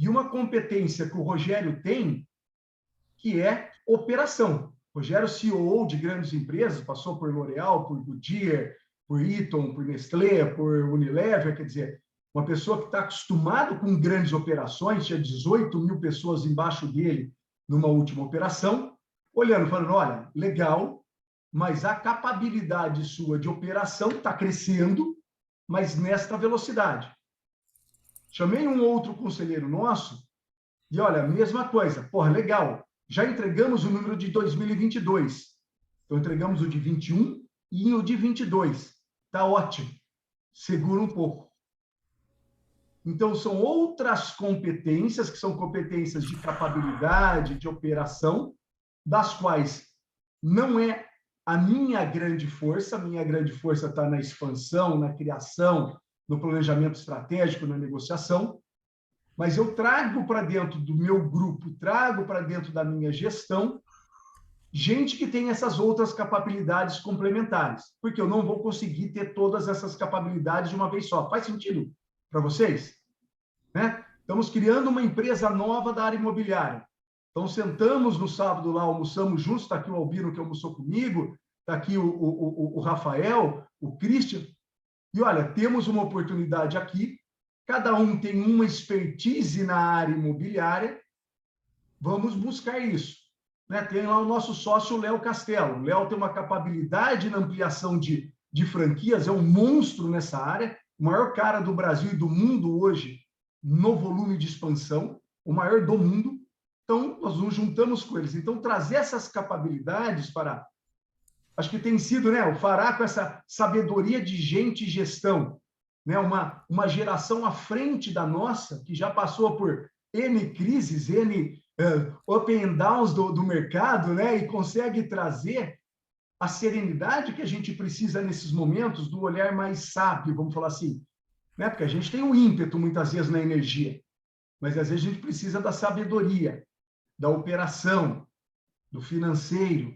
S1: e uma competência que o Rogério tem, que é operação. O Rogério, CEO de grandes empresas, passou por L'Oréal, por Goodyear, por Eaton, por Nestlé, por Unilever, quer dizer, uma pessoa que está acostumada com grandes operações, tinha 18 mil pessoas embaixo dele numa última operação, olhando, falando, olha, legal, mas a capacidade sua de operação está crescendo, mas nesta velocidade. Chamei um outro conselheiro nosso e, olha, mesma coisa, porra, legal, já entregamos o número de 2022, então entregamos o de 21 e o de 22, tá ótimo, segura um pouco. Então, são outras competências, que são competências de capacidade, de operação, das quais não é a minha grande força está na expansão, na criação, no planejamento estratégico, na negociação, mas eu trago para dentro do meu grupo, trago para dentro da minha gestão, gente que tem essas outras capacidades complementares, porque eu não vou conseguir ter todas essas capacidades de uma vez só. Faz sentido para vocês? Né? Estamos criando uma empresa nova da área imobiliária. Então, sentamos no sábado lá, almoçamos juntos, está aqui o Albino que almoçou comigo, está aqui o Rafael, o Christian, e olha, temos uma oportunidade aqui, cada um tem uma expertise na área imobiliária, vamos buscar isso. Né? Tem lá o nosso sócio, o Léo Castelo. O Léo tem uma capacidade na ampliação de franquias, é um monstro nessa área, o maior cara do Brasil e do mundo hoje no volume de expansão, o maior do mundo. Então, nós nos juntamos com eles. Então, trazer essas capacidades para... Acho que tem sido, né, o Fará com essa sabedoria de gente e gestão, né, uma geração à frente da nossa, que já passou por N crises, N up and downs do mercado, né, e consegue trazer a serenidade que a gente precisa nesses momentos, do olhar mais sábio, vamos falar assim, né, porque a gente tem um ímpeto, muitas vezes, na energia, mas às vezes a gente precisa da sabedoria, da operação, do financeiro.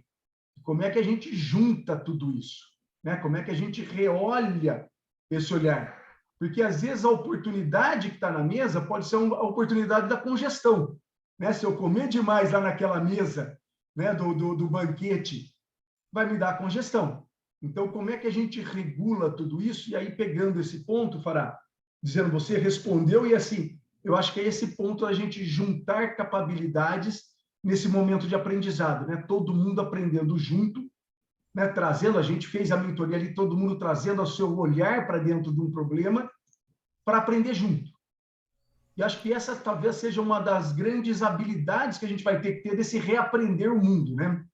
S1: Como é que a gente junta tudo isso? Né? Como é que a gente reolha esse olhar? Porque, às vezes, a oportunidade que está na mesa pode ser a oportunidade da congestão. Né? Se eu comer demais lá naquela mesa, né, do banquete, vai me dar congestão. Então, como é que a gente regula tudo isso? E aí, pegando esse ponto, Fará, dizendo, você respondeu, e assim, eu acho que é esse ponto a gente juntar capacidades nesse momento de aprendizado, né? Todo mundo aprendendo junto, né? Trazendo, a gente fez a mentoria ali, todo mundo trazendo o seu olhar para dentro de um problema para aprender junto. E acho que essa talvez seja uma das grandes habilidades que a gente vai ter que ter desse reaprender o mundo, né?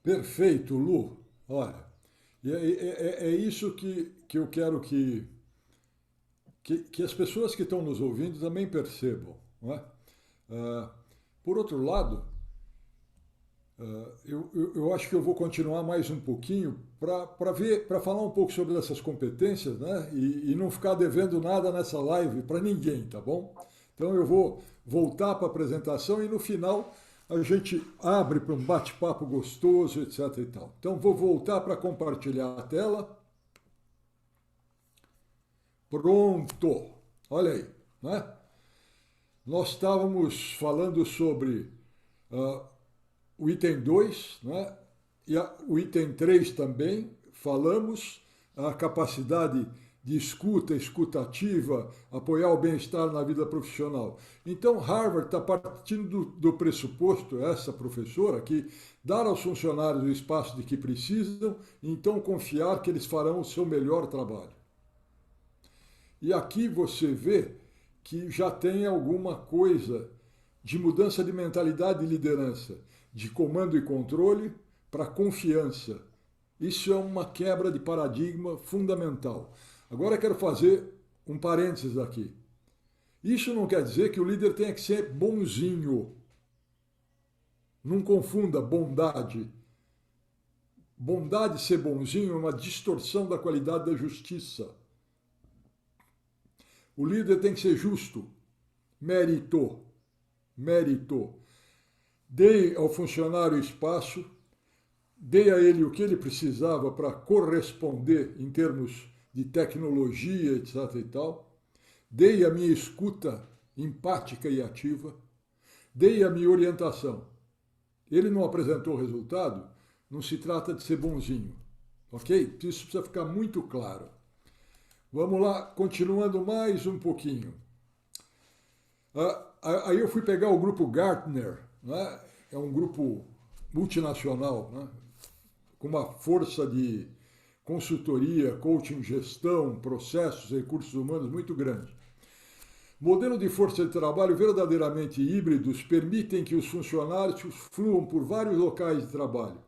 S2: Perfeito, Lu. Olha, é isso que eu quero que as pessoas que estão nos ouvindo também percebam. Não é? Por outro lado, eu acho que eu vou continuar mais um pouquinho para falar um pouco sobre essas competências, né? E não ficar devendo nada nessa live para ninguém, tá bom? Então eu vou voltar para a apresentação e no final a gente abre para um bate-papo gostoso, etc. e tal. Então vou voltar para compartilhar a tela. Pronto! Olha aí, né? Nós estávamos falando sobre o item 2, né? E o item 3 também, falamos a capacidade de escuta, escutativa, apoiar o bem-estar na vida profissional. Então, Harvard está partindo do pressuposto, essa professora, que dar aos funcionários o espaço de que precisam, então confiar que eles farão o seu melhor trabalho. E aqui você vê que já tem alguma coisa de mudança de mentalidade e liderança, de comando e controle para confiança. Isso é uma quebra de paradigma fundamental. Agora eu quero fazer um parênteses aqui. Isso não quer dizer que o líder tenha que ser bonzinho. Não confunda bondade. Bondade, ser bonzinho, é uma distorção da qualidade da justiça. O líder tem que ser justo. Mérito. Dê ao funcionário espaço, dê a ele o que ele precisava para corresponder em termos de tecnologia, etc. e tal. Dei a minha escuta empática e ativa. Dei a minha orientação. Ele não apresentou resultado, não se trata de ser bonzinho. Ok? Isso precisa ficar muito claro. Vamos lá, continuando mais um pouquinho. Aí eu fui pegar o grupo Gartner, né? É um grupo multinacional, né? Com uma força de consultoria, coaching, gestão, processos, recursos humanos muito grande. Modelo de força de trabalho verdadeiramente híbridos permitem que os funcionários fluam por vários locais de trabalho,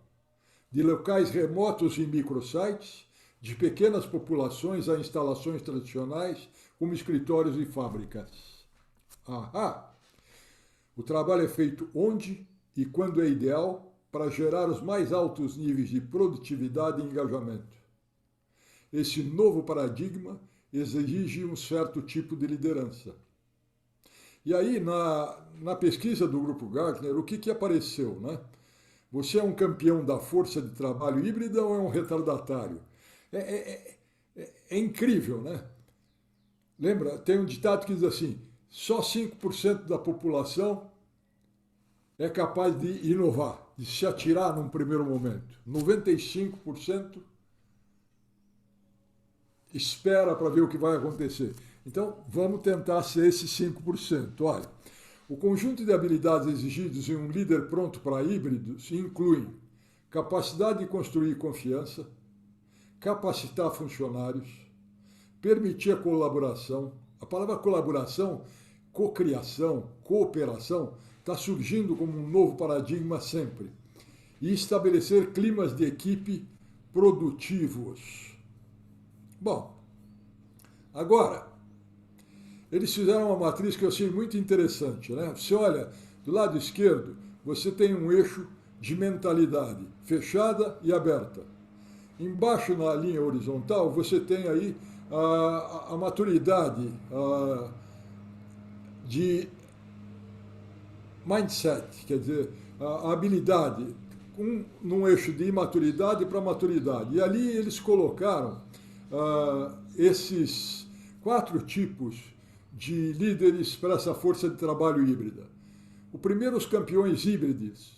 S2: de locais remotos e microsites, de pequenas populações a instalações tradicionais, como escritórios e fábricas. Ahá! O trabalho é feito onde e quando é ideal para gerar os mais altos níveis de produtividade e engajamento. Esse novo paradigma exige um certo tipo de liderança. E aí, na pesquisa do Grupo Gartner, o que apareceu, né? Você é um campeão da força de trabalho híbrida ou é um retardatário? É incrível, né? Lembra, tem um ditado que diz assim, só 5% da população é capaz de inovar, de se atirar num primeiro momento. 95% espera para ver o que vai acontecer. Então, vamos tentar ser esses 5%. Olha, o conjunto de habilidades exigidos em um líder pronto para híbridos incluem capacidade de construir confiança, capacitar funcionários, permitir a colaboração. A palavra colaboração, cocriação, cooperação, está surgindo como um novo paradigma sempre. E estabelecer climas de equipe produtivos. Bom, agora, eles fizeram uma matriz que eu achei muito interessante, né? Você olha, do lado esquerdo, você tem um eixo de mentalidade fechada e aberta. Embaixo, na linha horizontal, você tem aí a maturidade de mindset, quer dizer, a habilidade, num eixo de imaturidade para maturidade. E ali eles colocaram esses 4 tipos de líderes para essa força de trabalho híbrida. O primeiro, os campeões híbridos,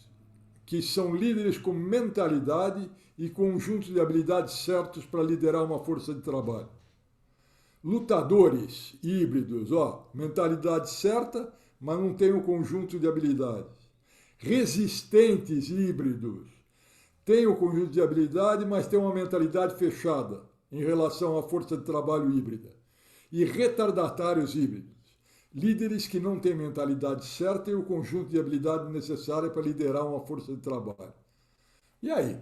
S2: que são líderes com mentalidade e conjunto de habilidades certos para liderar uma força de trabalho. Lutadores híbridos, mentalidade certa, mas não tem um conjunto de habilidades. Resistentes híbridos, tem o conjunto de habilidade, mas tem uma mentalidade fechada em relação à força de trabalho híbrida. E retardatários híbridos, líderes que não têm mentalidade certa e o conjunto de habilidade necessária para liderar uma força de trabalho. E aí,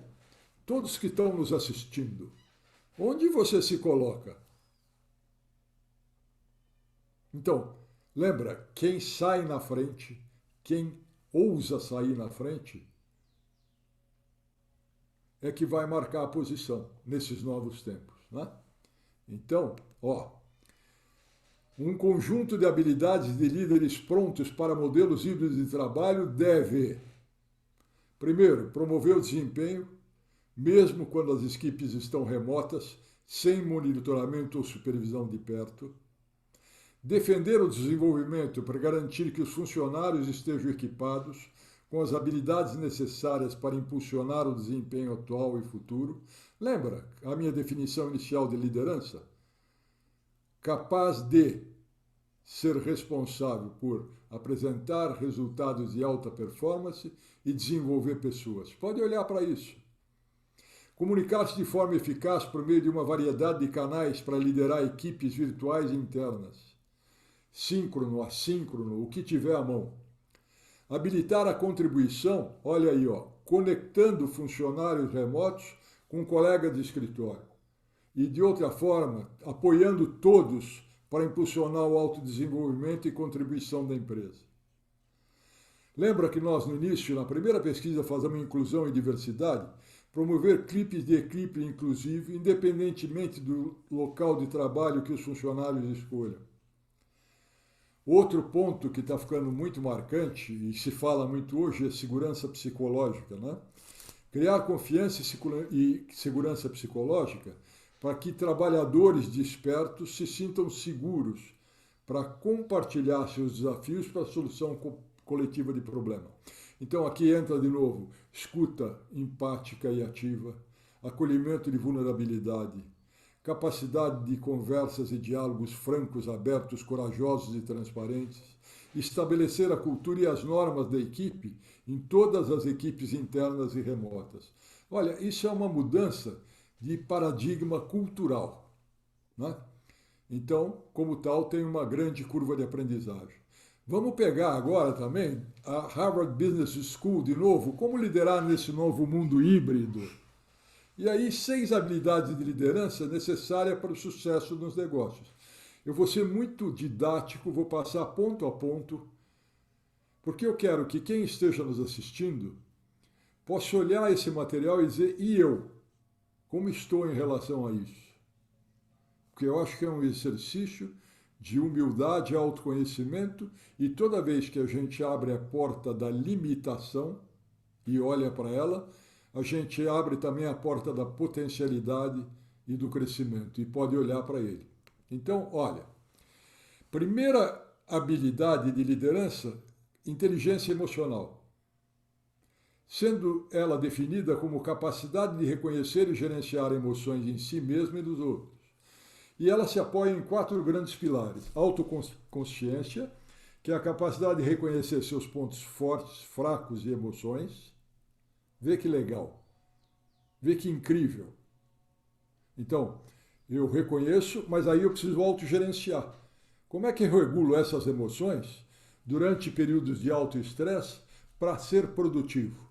S2: todos que estão nos assistindo, onde você se coloca? Então, lembra, quem sai na frente, quem ousa sair na frente, é que vai marcar a posição nesses novos tempos, né? Então, um conjunto de habilidades de líderes prontos para modelos híbridos de trabalho deve, primeiro, promover o desempenho, mesmo quando as equipes estão remotas, sem monitoramento ou supervisão de perto. Defender o desenvolvimento para garantir que os funcionários estejam equipados com as habilidades necessárias para impulsionar o desempenho atual e futuro. Lembra a minha definição inicial de liderança? Capaz de ser responsável por apresentar resultados de alta performance e desenvolver pessoas. Pode olhar para isso. Comunicar-se de forma eficaz por meio de uma variedade de canais para liderar equipes virtuais e internas. Síncrono, assíncrono, o que tiver à mão. Habilitar a contribuição, olha aí, conectando funcionários remotos com colegas de escritório. E, de outra forma, apoiando todos para impulsionar o autodesenvolvimento e contribuição da empresa. Lembra que nós, no início, na primeira pesquisa, fazemos inclusão e diversidade? Promover clipes de equipe inclusive, independentemente do local de trabalho que os funcionários escolham. Outro ponto que está ficando muito marcante, e se fala muito hoje, é segurança psicológica, né? Criar confiança e segurança psicológica para que trabalhadores despertos se sintam seguros para compartilhar seus desafios para a solução coletiva de problema. Então aqui entra de novo escuta empática e ativa, acolhimento de vulnerabilidade, capacidade de conversas e diálogos francos, abertos, corajosos e transparentes, estabelecer a cultura e as normas da equipe em todas as equipes internas e remotas. Olha, isso é uma mudança de paradigma cultural, né? Então, como tal, tem uma grande curva de aprendizagem. Vamos pegar agora também a Harvard Business School de novo, como liderar nesse novo mundo híbrido. E aí, 6 habilidades de liderança necessárias para o sucesso nos negócios. Eu vou ser muito didático, vou passar ponto a ponto, porque eu quero que quem esteja nos assistindo possa olhar esse material e dizer, e eu? Como estou em relação a isso? Porque eu acho que é um exercício de humildade e autoconhecimento, e toda vez que a gente abre a porta da limitação e olha para ela, a gente abre também a porta da potencialidade e do crescimento, e pode olhar para ele. Então, olha, primeira habilidade de liderança, inteligência emocional, sendo ela definida como capacidade de reconhecer e gerenciar emoções em si mesmo e nos outros. E ela se apoia em 4 grandes pilares. Autoconsciência, que é a capacidade de reconhecer seus pontos fortes, fracos e emoções. Vê que legal. Vê que incrível. Então, eu reconheço, mas aí eu preciso autogerenciar. Como é que eu regulo essas emoções durante períodos de alto estresse para ser produtivo?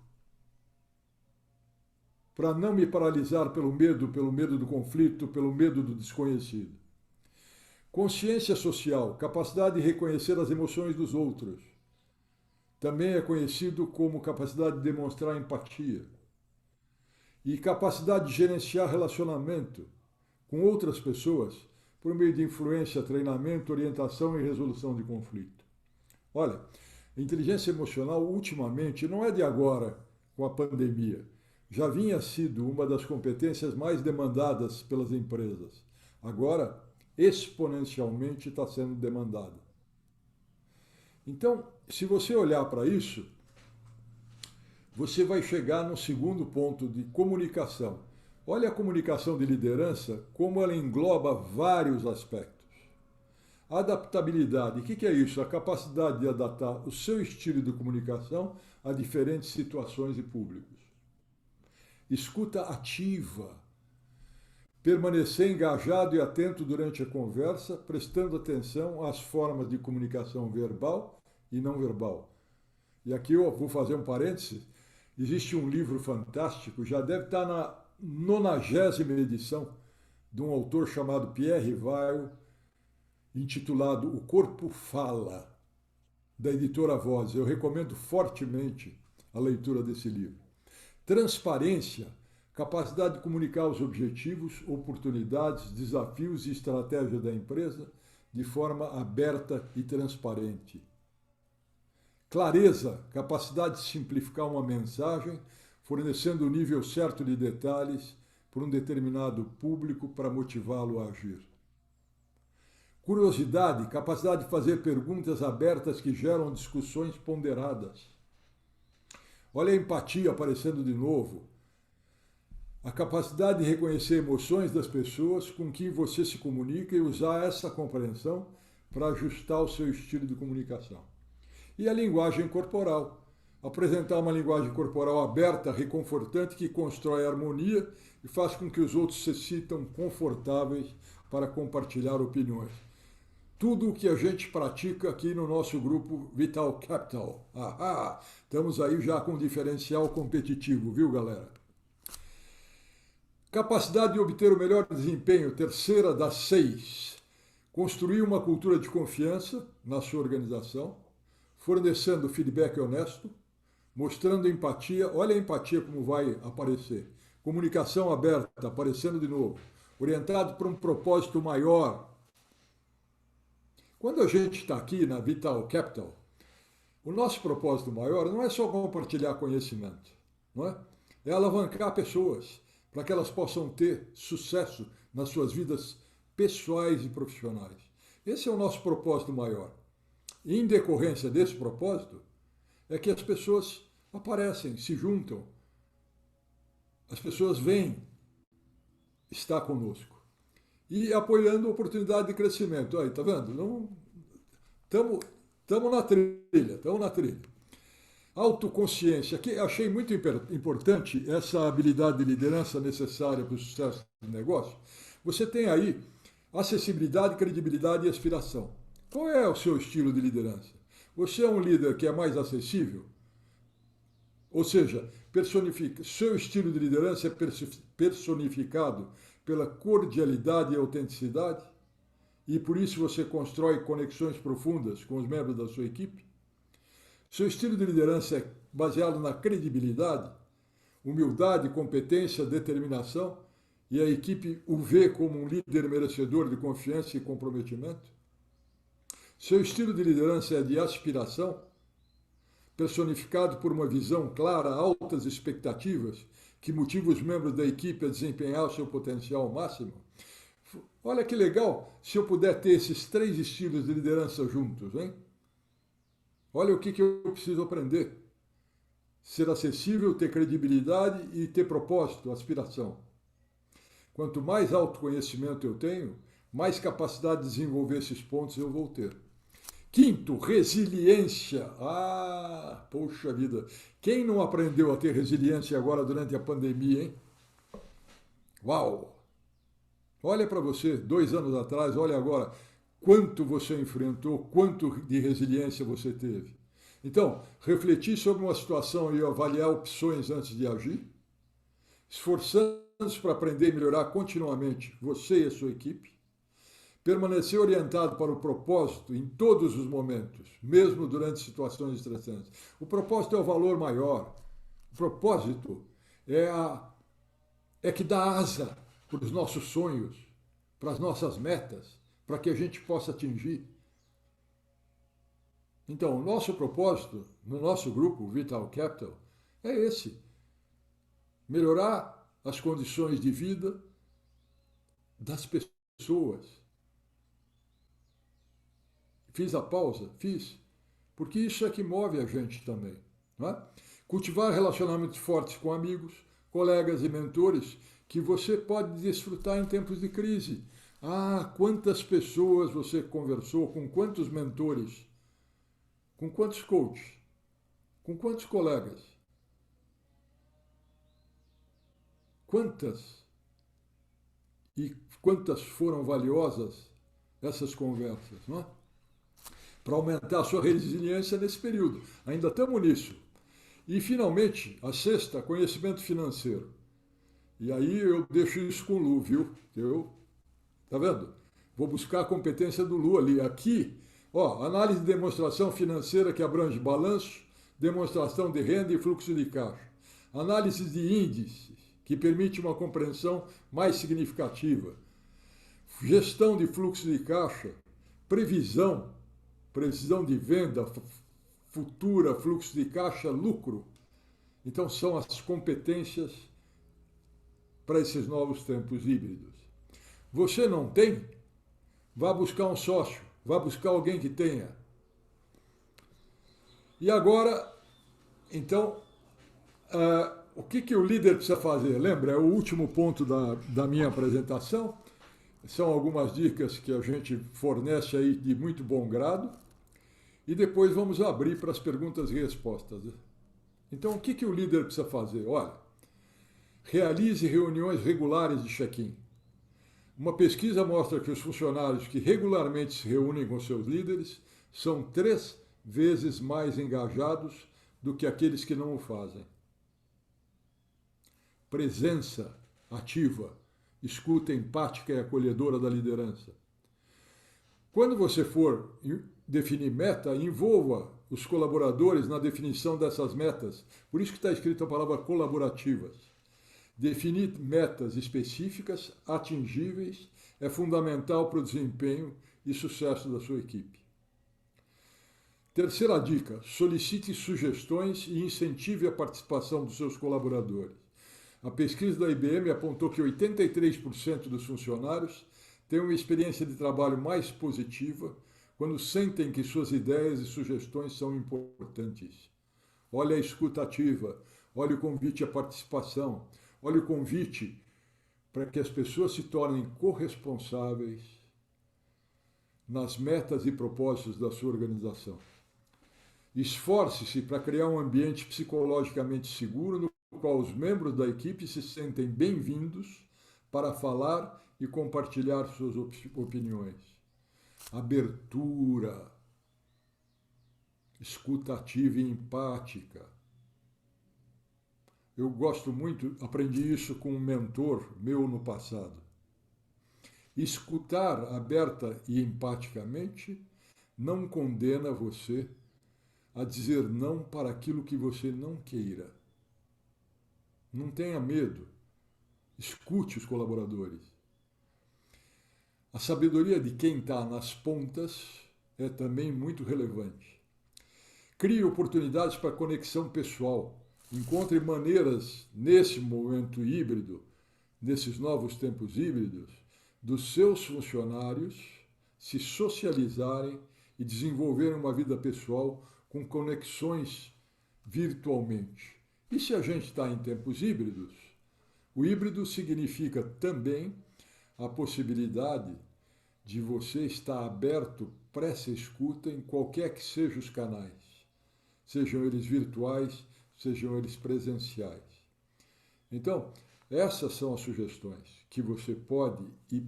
S2: Para não me paralisar pelo medo do conflito, pelo medo do desconhecido. Consciência social, capacidade de reconhecer as emoções dos outros. Também é conhecido como capacidade de demonstrar empatia. E capacidade de gerenciar relacionamento com outras pessoas por meio de influência, treinamento, orientação e resolução de conflito. Olha, a inteligência emocional ultimamente não é de agora com a pandemia. Já vinha sido uma das competências mais demandadas pelas empresas. Agora, exponencialmente está sendo demandada. Então, se você olhar para isso, você vai chegar no segundo ponto de comunicação. Olha a comunicação de liderança, como ela engloba vários aspectos. Adaptabilidade, o que é isso? A capacidade de adaptar o seu estilo de comunicação a diferentes situações e públicos. Escuta ativa. Permanecer engajado e atento durante a conversa, prestando atenção às formas de comunicação verbal e não verbal. E aqui eu vou fazer um parêntese. Existe um livro fantástico, já deve estar na 90ª edição, de um autor chamado Pierre Weil, intitulado O Corpo Fala, da editora Voz. Eu recomendo fortemente a leitura desse livro. Transparência, capacidade de comunicar os objetivos, oportunidades, desafios e estratégia da empresa de forma aberta e transparente. Clareza, capacidade de simplificar uma mensagem, fornecendo o nível certo de detalhes para um determinado público para motivá-lo a agir. Curiosidade, capacidade de fazer perguntas abertas que geram discussões ponderadas. Olha a empatia aparecendo de novo. A capacidade de reconhecer emoções das pessoas com quem você se comunica e usar essa compreensão para ajustar o seu estilo de comunicação. E a linguagem corporal. Apresentar uma linguagem corporal aberta, reconfortante, que constrói harmonia e faz com que os outros se sintam confortáveis para compartilhar opiniões. Tudo o que a gente pratica aqui no nosso grupo Vital Capital. Ahá! Estamos aí já com diferencial competitivo, viu, galera? Capacidade de obter o melhor desempenho, terceira das 6. Construir uma cultura de confiança na sua organização, fornecendo feedback honesto, mostrando empatia. Olha a empatia como vai aparecer. Comunicação aberta, aparecendo de novo. Orientado para um propósito maior. Quando a gente está aqui na Vital Capital, o nosso propósito maior não é só compartilhar conhecimento, não é? É alavancar pessoas para que elas possam ter sucesso nas suas vidas pessoais e profissionais. Esse é o nosso propósito maior. E em decorrência desse propósito, é que as pessoas aparecem, se juntam. As pessoas vêm estar conosco. E apoiando a oportunidade de crescimento. Aí, tá vendo? Não estamos Estamos na trilha, estamos na trilha. Autoconsciência. Aqui achei muito importante essa habilidade de liderança necessária para o sucesso do negócio. Você tem aí acessibilidade, credibilidade e aspiração. Qual é o seu estilo de liderança? Você é um líder que é mais acessível? Ou seja, seu estilo de liderança é personificado pela cordialidade e autenticidade? E por isso você constrói conexões profundas com os membros da sua equipe? Seu estilo de liderança é baseado na credibilidade, humildade, competência, determinação, e a equipe o vê como um líder merecedor de confiança e comprometimento? Seu estilo de liderança é de aspiração, personificado por uma visão clara, altas expectativas, que motiva os membros da equipe a desempenhar o seu potencial máximo? Olha que legal se eu puder ter esses 3 estilos de liderança juntos, hein? Olha o que eu preciso aprender. Ser acessível, ter credibilidade e ter propósito, aspiração. Quanto mais autoconhecimento eu tenho, mais capacidade de desenvolver esses pontos eu vou ter. Quinto, resiliência. Ah, poxa vida. Quem não aprendeu a ter resiliência agora durante a pandemia, hein? Uau! Olha para você, 2 anos atrás, olha agora, quanto você enfrentou, quanto de resiliência você teve. Então, refletir sobre uma situação e avaliar opções antes de agir, esforçando-se para aprender e melhorar continuamente você e a sua equipe, permanecer orientado para o propósito em todos os momentos, mesmo durante situações estressantes. O propósito é o valor maior. O propósito é que dá asa para os nossos sonhos, para as nossas metas, para que a gente possa atingir. Então, o nosso propósito, no nosso grupo Vital Capital, é esse: melhorar as condições de vida das pessoas. Fiz a pausa? Fiz. Porque isso é que move a gente também. Não é? Cultivar relacionamentos fortes com amigos, colegas e mentores que você pode desfrutar em tempos de crise. Ah, quantas pessoas você conversou, com quantos mentores, com quantos coaches, com quantos colegas? Quantas e quantas foram valiosas essas conversas, não é? Para aumentar a sua resiliência nesse período. Ainda estamos nisso. E, finalmente, a sexta, conhecimento financeiro. E aí eu deixo isso com o Lu, viu? Tá vendo? Vou buscar a competência do Lu ali. Aqui, ó, análise de demonstração financeira que abrange balanço, demonstração de renda e fluxo de caixa. Análise de índices, que permite uma compreensão mais significativa. Gestão de fluxo de caixa, previsão de venda futura, fluxo de caixa, lucro. Então, são as competências para esses novos tempos híbridos. Você não tem? Vá buscar um sócio, vá buscar alguém que tenha. E agora, então, o que o líder precisa fazer? Lembra, é o último ponto da minha apresentação. São algumas dicas que a gente fornece aí de muito bom grado. E depois vamos abrir para as perguntas e respostas. Então, o que o líder precisa fazer? Olha, realize reuniões regulares de check-in. Uma pesquisa mostra que os funcionários que regularmente se reúnem com seus líderes são 3 vezes mais engajados do que aqueles que não o fazem. Presença ativa, escuta empática e acolhedora da liderança. Quando você for definir meta, envolva os colaboradores na definição dessas metas. Por isso que está escrito a palavra colaborativas. Definir metas específicas, atingíveis, é fundamental para o desempenho e sucesso da sua equipe. Terceira dica, solicite sugestões e incentive a participação dos seus colaboradores. A pesquisa da IBM apontou que 83% dos funcionários têm uma experiência de trabalho mais positiva quando sentem que suas ideias e sugestões são importantes. Olha a escuta ativa, olha o convite à participação, olha o convite para que as pessoas se tornem corresponsáveis nas metas e propósitos da sua organização. Esforce-se para criar um ambiente psicologicamente seguro no qual os membros da equipe se sentem bem-vindos para falar e compartilhar suas opiniões. Abertura, escuta ativa e empática. Eu gosto muito, aprendi isso com um mentor meu no passado. Escutar aberta e empaticamente não condena você a dizer não para aquilo que você não queira. Não tenha medo. Escute os colaboradores. A sabedoria de quem está nas pontas é também muito relevante. Crie oportunidades para conexão pessoal. Encontre maneiras, nesse momento híbrido, nesses novos tempos híbridos, dos seus funcionários se socializarem e desenvolverem uma vida pessoal com conexões virtualmente. E se a gente está em tempos híbridos, o híbrido significa também a possibilidade de você estar aberto para essa escuta em qualquer que sejam os canais, sejam eles virtuais, sejam eles presenciais. Então, essas são as sugestões que você pode e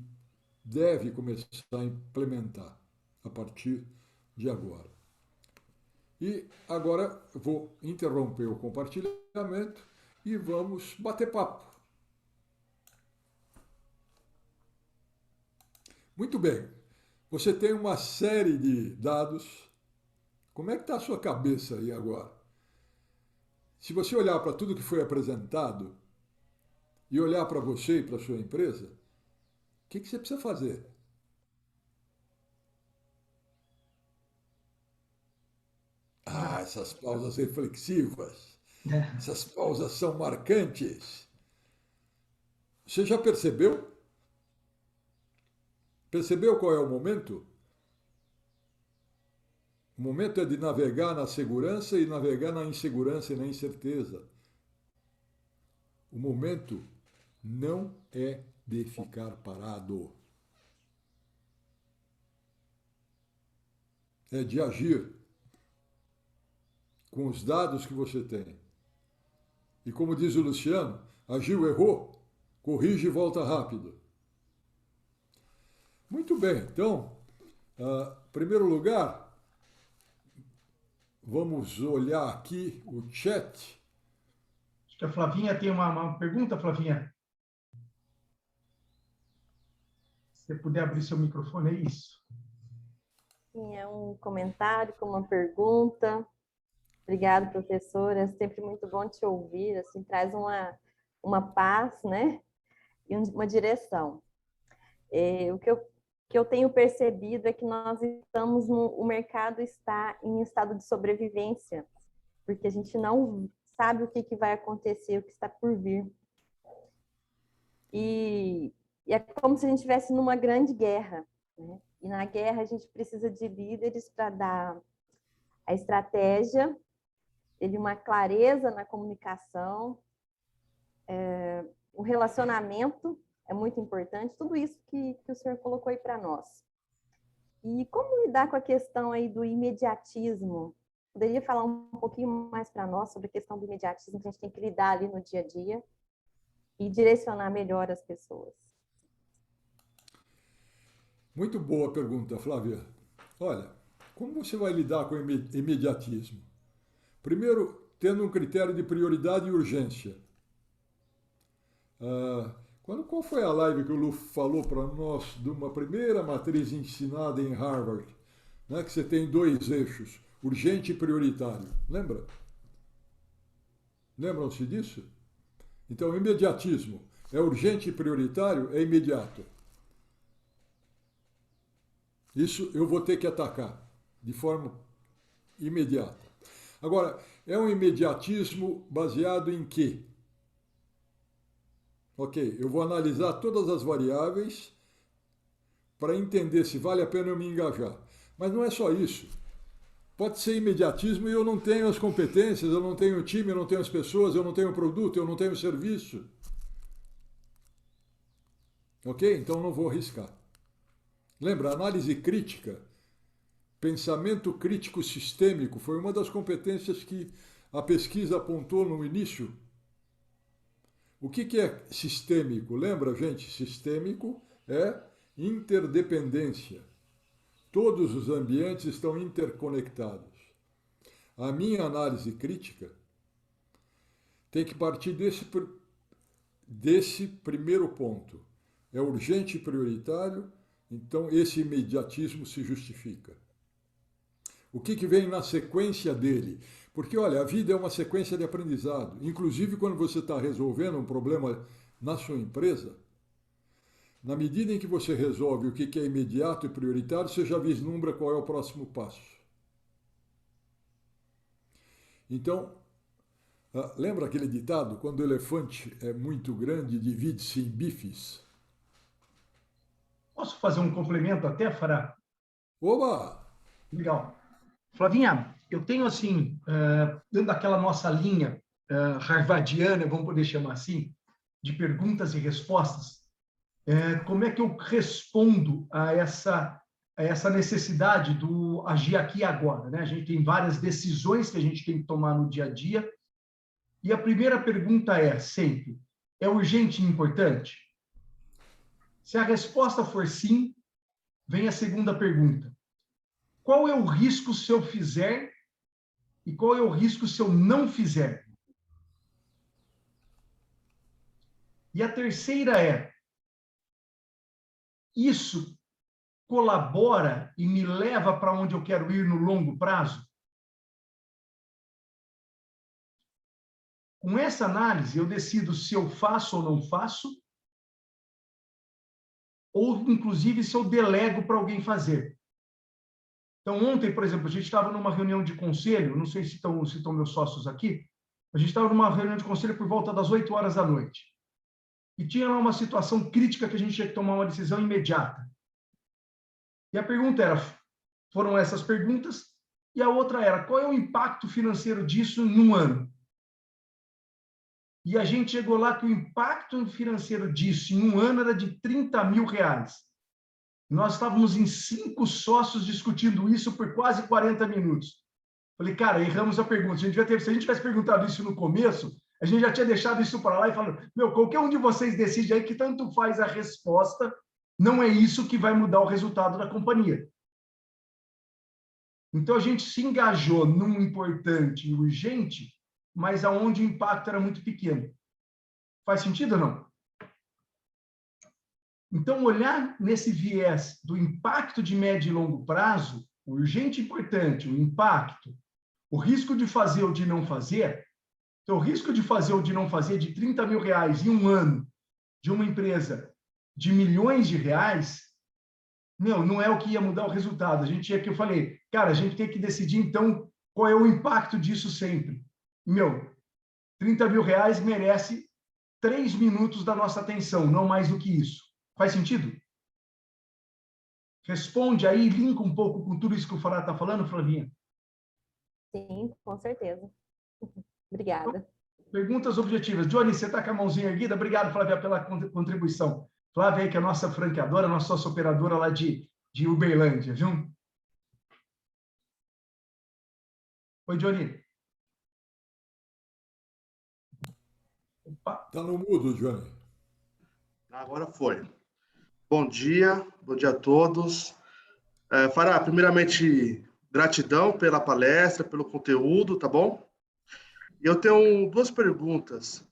S2: deve começar a implementar a partir de agora. E agora vou interromper o compartilhamento e vamos bater papo. Muito bem, você tem uma série de dados. Como é que está a sua cabeça aí agora? Se você olhar para tudo que foi apresentado e olhar para você e para a sua empresa, o que você precisa fazer? Ah, essas pausas reflexivas,
S1: É.
S2: essas pausas são marcantes. Você já percebeu? Percebeu qual é o momento? O momento é de navegar na segurança e navegar na insegurança e na incerteza. O momento não é de ficar parado. É de agir com os dados que você tem. E como diz o Luciano, agiu, errou, corrige e volta rápido. Muito bem, então, em primeiro lugar, vamos olhar aqui o chat.
S1: Acho que a Flavinha tem uma pergunta, Flavinha. Se você puder abrir seu microfone, é isso.
S3: Sim, é um comentário com uma pergunta. Obrigada, professora. É sempre muito bom te ouvir. Assim, traz uma paz, né? E uma direção. O que eu tenho percebido é que nós estamos o mercado está em estado de sobrevivência, porque a gente não sabe o que vai acontecer, o que está por vir. E é como se a gente estivesse numa grande guerra, né? E na guerra a gente precisa de líderes para dar a estratégia, uma clareza na comunicação, o relacionamento é muito importante, tudo isso que o senhor colocou aí para nós. E como lidar com a questão aí do imediatismo? Poderia falar um pouquinho mais para nós sobre a questão do imediatismo que a gente tem que lidar ali no dia a dia e direcionar melhor as pessoas?
S2: Muito boa pergunta, Flávia. Olha, como você vai lidar com o imediatismo? Primeiro, tendo um critério de prioridade e urgência. Qual foi a live que o Lu falou para nós de uma primeira matriz ensinada em Harvard, né, que você tem dois eixos, urgente e prioritário? Lembra? Lembram-se disso? Então, imediatismo é urgente e prioritário, é imediato. Isso eu vou ter que atacar de forma imediata. Agora, é um imediatismo baseado em quê? Ok, eu vou analisar todas as variáveis para entender se vale a pena eu me engajar. Mas não é só isso. Pode ser imediatismo e eu não tenho as competências, eu não tenho o time, eu não tenho as pessoas, eu não tenho o produto, eu não tenho o serviço. Ok? Então não vou arriscar. Lembra, a análise crítica pensamento crítico sistêmico foi uma das competências que a pesquisa apontou no início. O que é sistêmico? Lembra, gente? Sistêmico é interdependência. Todos os ambientes estão interconectados. A minha análise crítica tem que partir desse primeiro ponto. É urgente e prioritário, então esse imediatismo se justifica. O que vem na sequência dele? Porque, olha, a vida é uma sequência de aprendizado. Inclusive, quando você está resolvendo um problema na sua empresa, na medida em que você resolve o que é imediato e prioritário, você já vislumbra qual é o próximo passo. Então, lembra aquele ditado? Quando o elefante é muito grande, divide-se em bifes.
S1: Posso fazer um complemento até, Fará?
S2: Oba!
S1: Legal. Flavinha, eu tenho assim, dentro daquela nossa linha harvardiana, vamos poder chamar assim, de perguntas e respostas, como é que eu respondo a essa necessidade do agir aqui e agora, né? A gente tem várias decisões que a gente tem que tomar no dia a dia, e a primeira pergunta é sempre, é urgente e importante? Se a resposta for sim, vem a segunda pergunta. Qual é o risco se eu fizer e qual é o risco se eu não fizer? E a terceira é, isso colabora e me leva para onde eu quero ir no longo prazo? Com essa análise, eu decido se eu faço ou não faço, ou, inclusive, se eu delego para alguém fazer. Então, ontem, por exemplo, a gente estava numa reunião de conselho, não sei se estão meus sócios aqui, a gente estava numa reunião de conselho por volta das 8 horas da noite. E tinha lá uma situação crítica que a gente tinha que tomar uma decisão imediata. E a pergunta era, foram essas perguntas, e a outra era, qual é o impacto financeiro disso em um ano? E a gente chegou lá que o impacto financeiro disso em um ano era de R$30 mil. Nós estávamos em 5 sócios discutindo isso por quase 40 minutos. Falei, cara, erramos a pergunta. Se a gente tivesse perguntado isso no começo, a gente já tinha deixado isso para lá e falado, qualquer um de vocês decide aí que tanto faz a resposta, não é isso que vai mudar o resultado da companhia. Então, a gente se engajou num importante e urgente, mas aonde o impacto era muito pequeno. Faz sentido ou não? Então, olhar nesse viés do impacto de médio e longo prazo, o urgente e importante, o impacto, o risco de fazer ou de não fazer, então, o risco de fazer ou de não fazer de R$30 mil em um ano de uma empresa de milhões de reais, não é o que ia mudar o resultado. A gente tinha que, eu falei, cara, a gente tem que decidir, então, qual é o impacto disso sempre. R$30 mil merece 3 minutos da nossa atenção, não mais do que isso. Faz sentido? Responde aí, linka um pouco com tudo isso que o Fará está falando, Flavinha?
S3: Sim, com certeza. Obrigada.
S1: Perguntas objetivas. Johnny, você está com a mãozinha erguida? Obrigado, Flávia, pela contribuição. Flávia aí, que é a nossa franqueadora, nossa sócia operadora lá de Uberlândia, viu? Oi, Johnny.
S2: Está no mudo, Johnny.
S4: Agora foi. Bom dia a todos. Fará, primeiramente, gratidão pela palestra, pelo conteúdo, tá bom? E eu tenho 2 perguntas.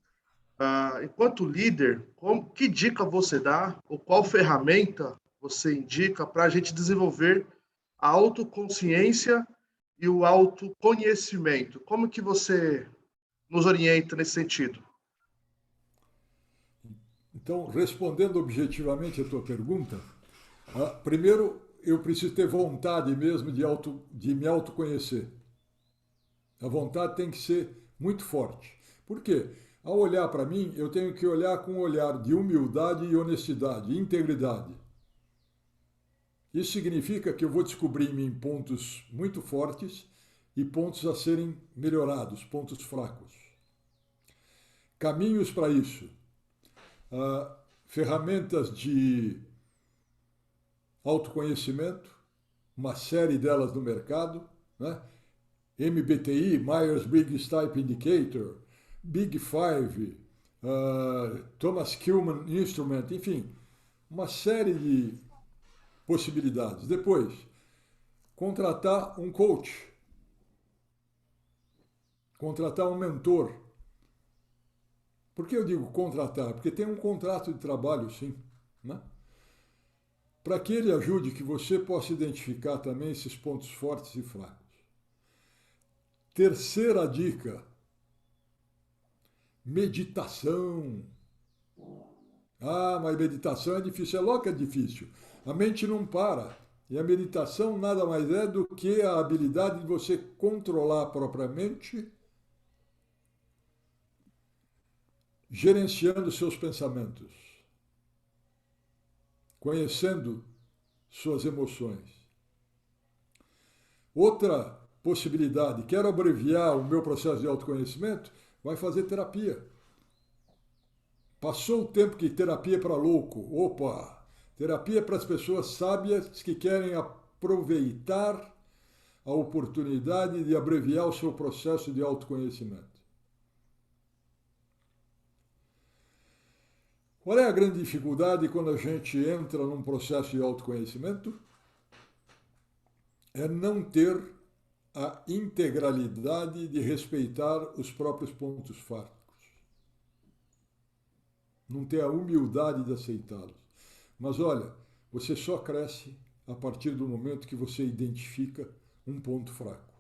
S4: Enquanto líder, que dica você dá, ou qual ferramenta você indica para a gente desenvolver a autoconsciência e o autoconhecimento? Como que você nos orienta nesse sentido?
S2: Então, respondendo objetivamente a tua pergunta, primeiro eu preciso ter vontade mesmo de me autoconhecer. A vontade tem que ser muito forte. Por quê? Ao olhar para mim, eu tenho que olhar com um olhar de humildade e honestidade, integridade. Isso significa que eu vou descobrir em mim pontos muito fortes e pontos a serem melhorados, pontos fracos. Caminhos para isso. Ferramentas de autoconhecimento, uma série delas no mercado, né? MBTI, Myers-Briggs Type Indicator, Big Five, Thomas Kilmann Instrument, enfim, uma série de possibilidades. Depois, contratar um coach, contratar um mentor. Por que eu digo contratar? Porque tem um contrato de trabalho, sim, né? Para que ele ajude que você possa identificar também esses pontos fortes e fracos. Terceira dica, meditação. Ah, mas meditação é difícil. É lógico que é difícil. A mente não para. E a meditação nada mais é do que a habilidade de você controlar a própria mente, gerenciando seus pensamentos, conhecendo suas emoções. Outra possibilidade, quero abreviar o meu processo de autoconhecimento, vai fazer terapia. Passou o tempo que terapia é para louco. Opa! Terapia é para as pessoas sábias que querem aproveitar a oportunidade de abreviar o seu processo de autoconhecimento. Qual é a grande dificuldade quando a gente entra num processo de autoconhecimento? É não ter a integralidade de respeitar os próprios pontos fracos. Não ter a humildade de aceitá-los. Mas olha, você só cresce a partir do momento que você identifica um ponto fraco.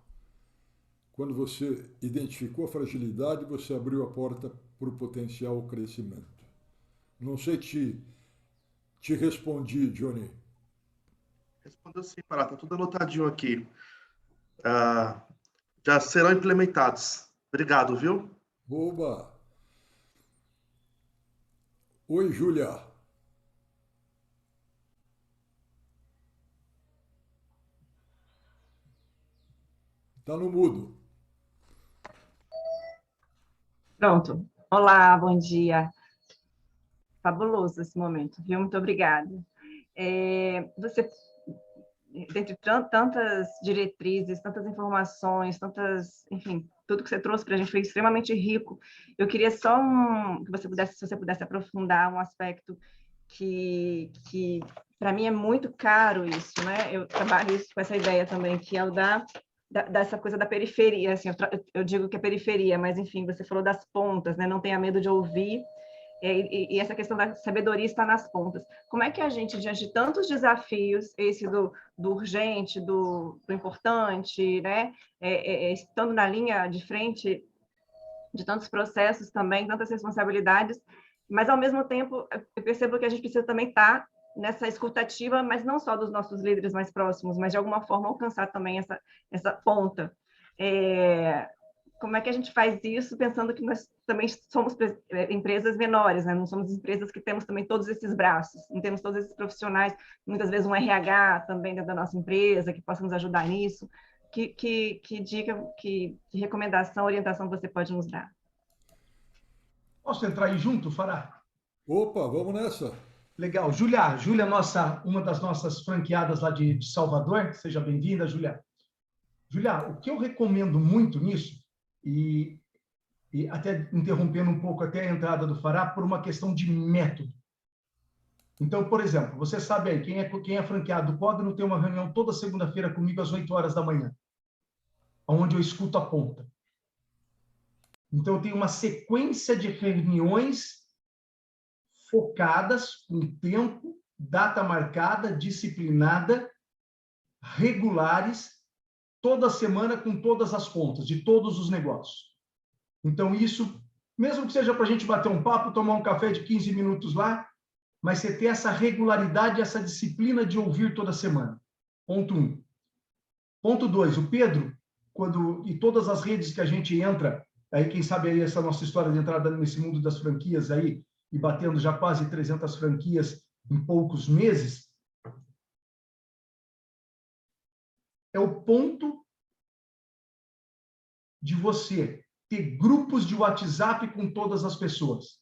S2: Quando você identificou a fragilidade, você abriu a porta para o potencial crescimento. Não sei te respondi, Johnny.
S4: Respondeu sim, Pará. Está tudo anotadinho aqui. Já serão implementados. Obrigado, viu?
S2: Oba! Oi, Júlia. Está no mudo.
S5: Pronto. Olá, bom dia. Fabuloso esse momento, viu? Muito obrigada. Você, dentre tantas diretrizes, tantas informações, enfim, tudo que você trouxe para a gente foi extremamente rico. Eu queria só se você pudesse aprofundar um aspecto que para mim é muito caro isso, né? Eu trabalho com essa ideia também, que é o dessa coisa da periferia, assim, eu digo que é periferia, mas enfim, você falou das pontas, né? Não tenha medo de ouvir, e essa questão da sabedoria está nas pontas. Como é que a gente, diante de tantos desafios, esse do urgente, do importante, né? Estando na linha de frente de tantos processos também, tantas responsabilidades, mas, ao mesmo tempo, eu percebo que a gente precisa também estar nessa escutativa, mas não só dos nossos líderes mais próximos, mas, de alguma forma, alcançar também essa ponta. Como é que a gente faz isso, pensando que nós também somos empresas menores, né? Não somos empresas que temos também todos esses braços, não temos todos esses profissionais, muitas vezes um RH também dentro da nossa empresa, que possa nos ajudar nisso. Que dica, que recomendação, orientação você pode nos dar?
S1: Posso entrar aí junto, Fará?
S2: Opa, vamos nessa.
S1: Legal. Júlia, uma das nossas franqueadas lá de Salvador. Seja bem-vinda, Júlia. Júlia, o que eu recomendo muito nisso, e até interrompendo um pouco até a entrada do Fará, por uma questão de método. Então, por exemplo, você sabe aí, quem é franqueado do Cogno tem uma reunião toda segunda-feira comigo às 8 horas da manhã, onde eu escuto a ponta. Então, eu tenho uma sequência de reuniões focadas, com tempo, data marcada, disciplinada, regulares, toda semana com todas as pontas, de todos os negócios. Então, isso, mesmo que seja para a gente bater um papo, tomar um café de 15 minutos lá, mas você ter essa regularidade, essa disciplina de ouvir toda semana. Ponto 1. Ponto 2, o Pedro, e todas as redes que a gente entra, aí quem sabe aí essa nossa história de entrada nesse mundo das franquias aí, e batendo já quase 300 franquias em poucos meses, é o ponto de você ter grupos de WhatsApp com todas as pessoas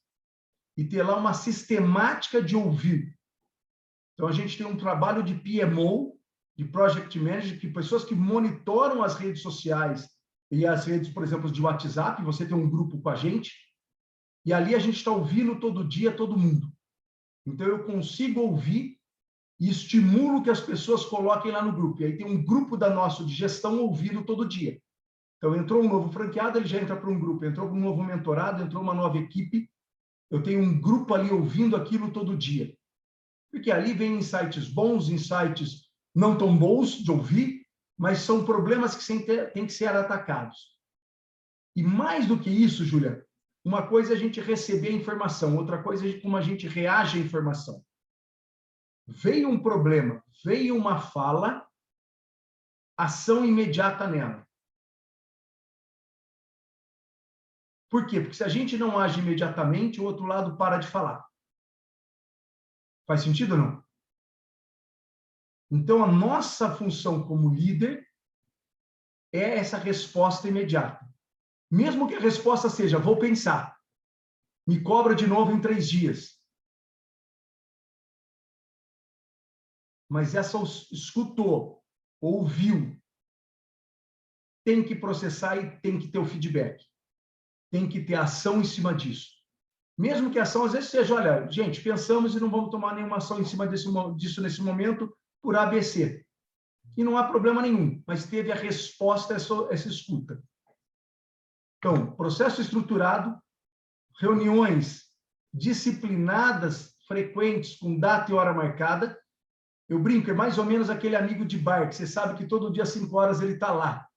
S1: e ter lá uma sistemática de ouvir. Então, a gente tem um trabalho de PMO, de project manager, que pessoas que monitoram as redes sociais e as redes, por exemplo, de WhatsApp. Você tem um grupo com a gente, e ali a gente está ouvindo todo dia todo mundo. Então, eu consigo ouvir e estimulo que as pessoas coloquem lá no grupo. E aí tem um grupo de gestão ouvindo todo dia. Então, entrou um novo franqueado, ele já entra para um grupo. Entrou um novo mentorado, entrou uma nova equipe. Eu tenho um grupo ali ouvindo aquilo todo dia. Porque ali vem insights bons, insights não tão bons de ouvir, mas são problemas que têm que ser atacados. E mais do que isso, Júlia, uma coisa é a gente receber a informação, outra coisa é como a gente reage à informação. Veio um problema, veio uma fala, ação imediata nela. Por quê? Porque se a gente não age imediatamente, o outro lado para de falar. Faz sentido ou não? Então, a nossa função como líder é essa resposta imediata. Mesmo que a resposta seja, vou pensar, me cobra de novo em 3 dias. Mas essa escutou, ouviu, tem que processar e tem que ter o feedback. Tem que ter ação em cima disso. Mesmo que a ação, às vezes, seja, olha, gente, pensamos e não vamos tomar nenhuma ação em cima disso nesse momento, por ABC. E não há problema nenhum, mas teve a resposta a essa escuta. Então, processo estruturado, reuniões disciplinadas, frequentes, com data e hora marcada. Eu brinco, é mais ou menos aquele amigo de bar, que você sabe que todo dia às 5 horas ele está lá.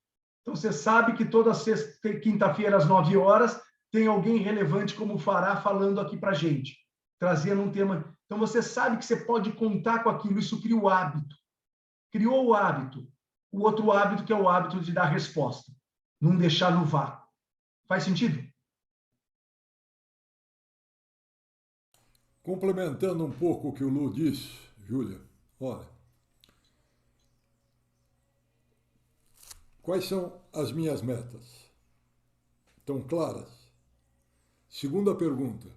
S1: Então, você sabe que toda sexta e quinta-feira às 9 horas tem alguém relevante como o Fará falando aqui para a gente, trazendo um tema. Então, você sabe que você pode contar com aquilo, isso cria o hábito. Criou o hábito. O outro hábito, que é o hábito de dar resposta. Não deixar no vácuo. Faz sentido?
S2: Complementando um pouco o que o Lu disse, Júlia, olha, quais são as minhas metas? Estão claras? Segunda pergunta,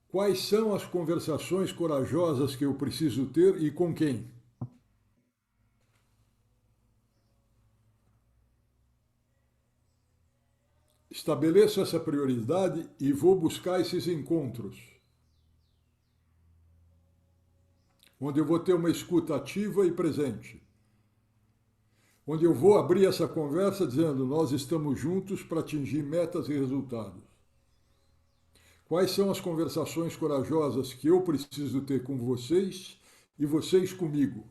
S2: quais são as conversações corajosas que eu preciso ter e com quem? Estabeleço essa prioridade e vou buscar esses encontros, onde eu vou ter uma escuta ativa e presente, onde eu vou abrir essa conversa dizendo, nós estamos juntos para atingir metas e resultados. Quais são as conversações corajosas que eu preciso ter com vocês e vocês comigo?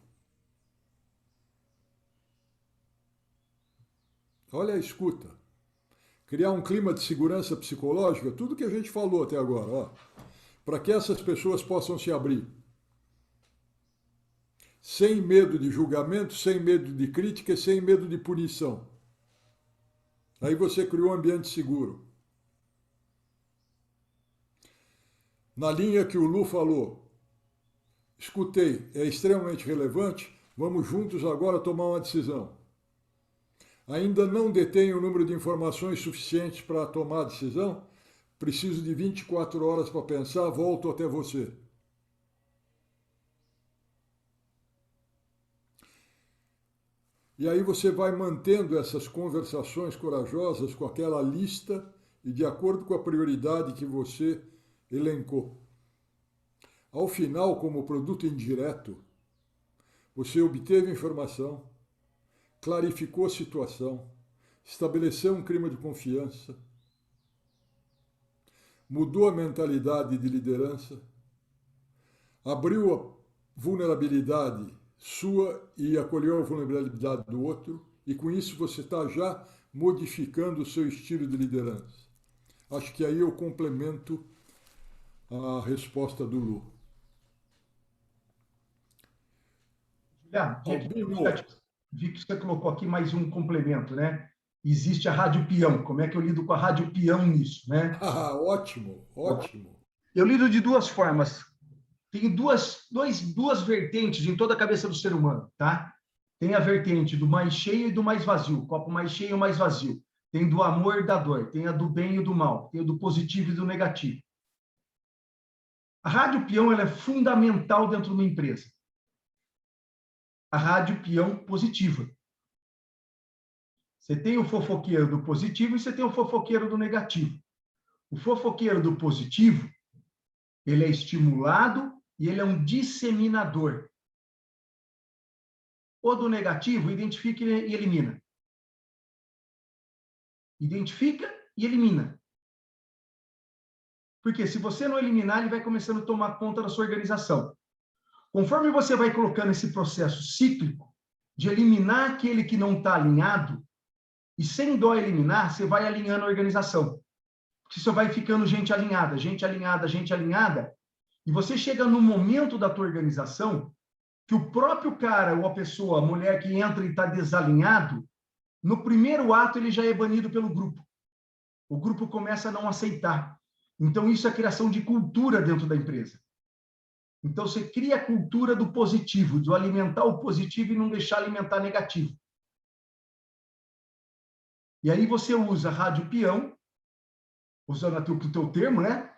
S2: Olha a escuta. Criar um clima de segurança psicológica, tudo que a gente falou até agora, para que essas pessoas possam se abrir. Sem medo de julgamento, sem medo de crítica, sem medo de punição. Aí você criou um ambiente seguro. Na linha que o Lu falou, escutei, é extremamente relevante, vamos juntos agora tomar uma decisão. Ainda não detenho o número de informações suficientes para tomar a decisão? Preciso de 24 horas para pensar, volto até você. E aí você vai mantendo essas conversações corajosas com aquela lista e de acordo com a prioridade que você elencou. Ao final, como produto indireto, você obteve informação, clarificou a situação, estabeleceu um clima de confiança, mudou a mentalidade de liderança, abriu a vulnerabilidade sua e acolheu a vulnerabilidade do outro, e com isso você está já modificando o seu estilo de liderança. Acho que aí eu complemento a resposta do Lu.
S1: Vi que você colocou aqui mais um complemento, né? Existe a Rádio Peão. Como é que eu lido com a Rádio Peão nisso, né?
S2: Ah, ótimo, ótimo.
S1: Eu lido de duas formas. Tem duas vertentes em toda a cabeça do ser humano, tá? Tem a vertente do mais cheio e do mais vazio, copo mais cheio e mais vazio. Tem do amor e da dor, tem a do bem e do mal, tem a do positivo e do negativo. A Rádio Peão ela é fundamental dentro de uma empresa. a rádio peão positiva. Você tem o fofoqueiro do positivo e você tem o fofoqueiro do negativo. O fofoqueiro do positivo, ele é estimulado e ele é um disseminador. O do negativo, identifica e elimina. Identifica e elimina. Porque se você não eliminar, ele vai começando a tomar conta da sua organização. Conforme você vai colocando esse processo cíclico de eliminar aquele que não está alinhado, e sem dó eliminar, você vai alinhando a organização. Porque você vai ficando gente alinhada, e você chega no momento da tua organização que o próprio cara, ou a pessoa, a mulher que entra e está desalinhado, no primeiro ato ele já é banido pelo grupo. O grupo começa a não aceitar. Então, isso é a criação de cultura dentro da empresa. Então, você cria a cultura do positivo, de alimentar o positivo e não deixar alimentar negativo. E aí você usa a rádio peão, usando o teu termo, né?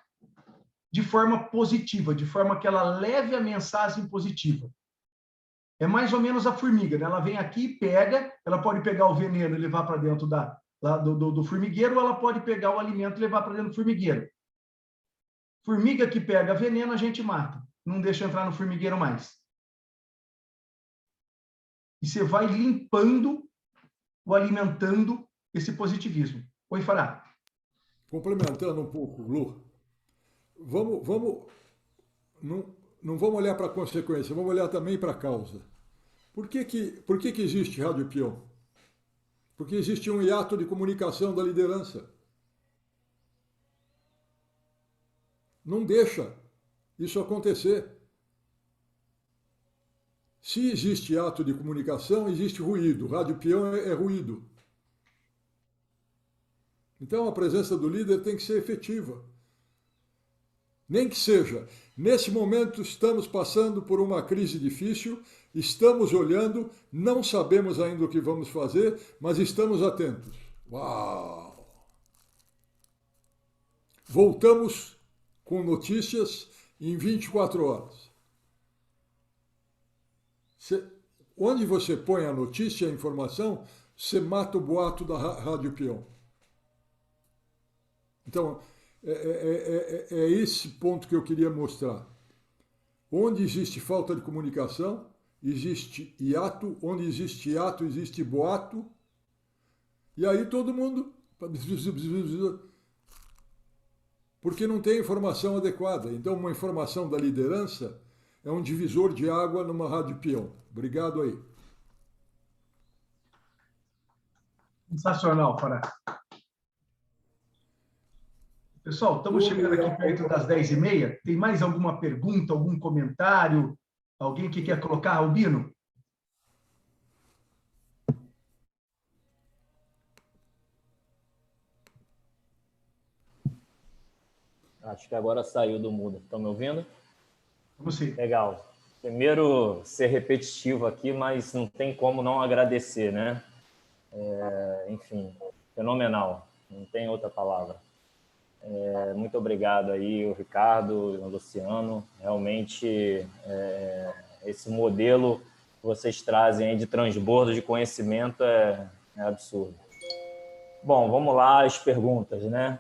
S1: De forma positiva, de forma que ela leve a mensagem positiva. É mais ou menos a formiga, né? Ela vem aqui, pega, ela pode pegar o veneno e levar para dentro do formigueiro, ou ela pode pegar o alimento e levar para dentro do formigueiro. Formiga que pega veneno, a gente mata. Não deixa entrar no formigueiro mais. E você vai limpando ou alimentando esse positivismo. Oi, Fará.
S2: Complementando um pouco, Lu, não vamos olhar para a consequência, vamos olhar também para a causa. Por que existe rádio peão? Porque existe um hiato de comunicação da liderança. Não deixa isso acontecer. Se existe ato de comunicação, existe ruído. Rádio peão é ruído. Então a presença do líder tem que ser efetiva. Nem que seja, nesse momento estamos passando por uma crise difícil, estamos olhando, não sabemos ainda o que vamos fazer, mas estamos atentos. Uau! Voltamos com notícias em 24 horas. Onde você põe a notícia, a informação, você mata o boato da rádio peão. Então, é esse ponto que eu queria mostrar. Onde existe falta de comunicação, existe hiato. Onde existe hiato, existe boato. E aí todo mundo... Porque não tem informação adequada. Então, uma informação da liderança é um divisor de água numa rádio peão. Obrigado aí.
S1: Sensacional, Fará. Pessoal, estamos chegando aqui perto das 10h30. Tem mais alguma pergunta, algum comentário? Alguém que quer colocar, Albino?
S6: Acho que agora saiu do mudo. Estão me ouvindo?
S1: Você.
S6: Legal. Primeiro, ser repetitivo aqui, mas não tem como não agradecer, né? Enfim, fenomenal. Não tem outra palavra. Muito obrigado aí, o Ricardo, o Luciano. Realmente, esse modelo que vocês trazem aí de transbordo de conhecimento é absurdo. Bom, vamos lá, as perguntas, né?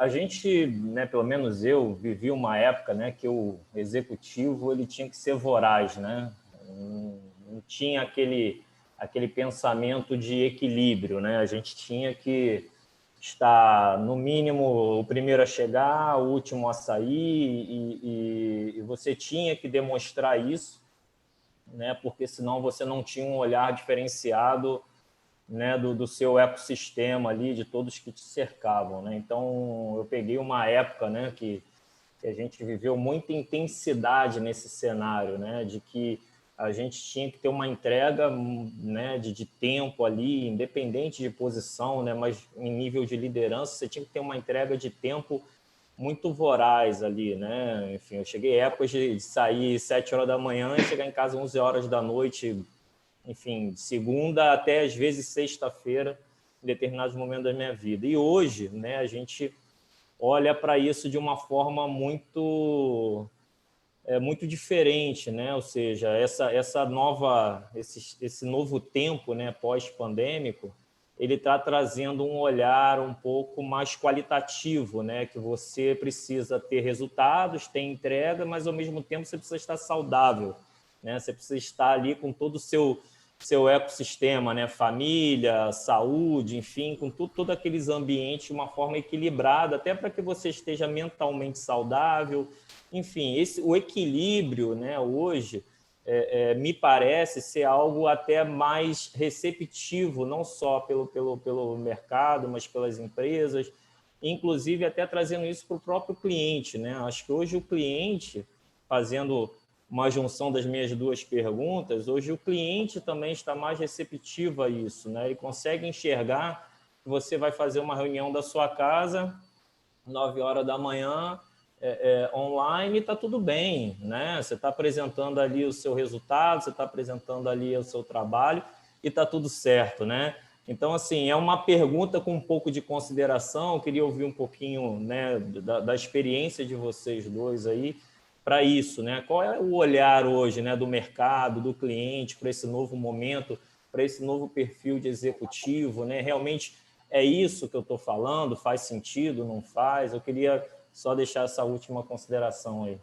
S6: A gente, né, pelo menos eu, vivi uma época, né, que o executivo ele tinha que ser voraz, né? Não tinha aquele pensamento de equilíbrio, né? A gente tinha que estar, no mínimo, o primeiro a chegar, o último a sair, e você tinha que demonstrar isso, né? Porque senão você não tinha um olhar diferenciado, né, do seu ecossistema ali, de todos que te cercavam, né? Então, eu peguei uma época, né, que a gente viveu muita intensidade nesse cenário, né, de que a gente tinha que ter uma entrega, né, de tempo ali, independente de posição, né, mas em nível de liderança, você tinha que ter uma entrega de tempo muito voraz ali, né? Enfim, eu cheguei épocas de sair 7 horas da manhã e chegar em casa 11 horas da noite, enfim, segunda até às vezes sexta-feira, em determinados momentos da minha vida. E hoje, né, a gente olha para isso de uma forma muito muito diferente, né? Ou seja, esse novo tempo, né, pós-pandêmico, ele está trazendo um olhar um pouco mais qualitativo, né? Que você precisa ter resultados, ter entrega, mas ao mesmo tempo você precisa estar saudável, né? Você precisa estar ali com todo o seu ecossistema, né? Família, saúde, enfim, com todos aqueles ambientes de uma forma equilibrada, até para que você esteja mentalmente saudável. Enfim, o equilíbrio, né, hoje, me parece ser algo até mais receptivo, não só pelo mercado, mas pelas empresas, inclusive até trazendo isso para o próprio cliente, né? Acho que hoje o cliente, fazendo uma junção das minhas duas perguntas, hoje o cliente também está mais receptivo a isso, né? Ele consegue enxergar que você vai fazer uma reunião da sua casa, 9 horas da manhã, online, está tudo bem, né? Você está apresentando ali o seu resultado, você está apresentando ali o seu trabalho e está tudo certo, né? Então, assim, é uma pergunta com um pouco de consideração. Eu queria ouvir um pouquinho, né, da experiência de vocês dois aí para isso, né? Qual é o olhar hoje, né, do mercado, do cliente para esse novo momento, para esse novo perfil de executivo, né? Realmente é isso que eu estou falando? Faz sentido? Não faz? Eu queria só deixar essa última consideração aí.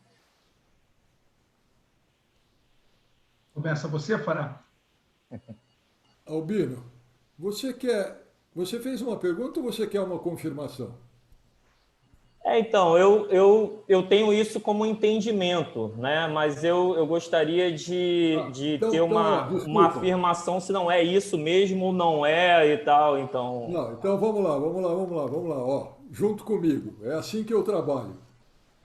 S1: Começa você, Fará.
S2: Albino, você fez uma pergunta ou você quer uma confirmação?
S6: Então, eu tenho isso como entendimento, né? Mas eu gostaria de ter uma afirmação se não é isso mesmo ou não é e tal. Então,
S2: não, então vamos lá. Ó, junto comigo, é assim que eu trabalho.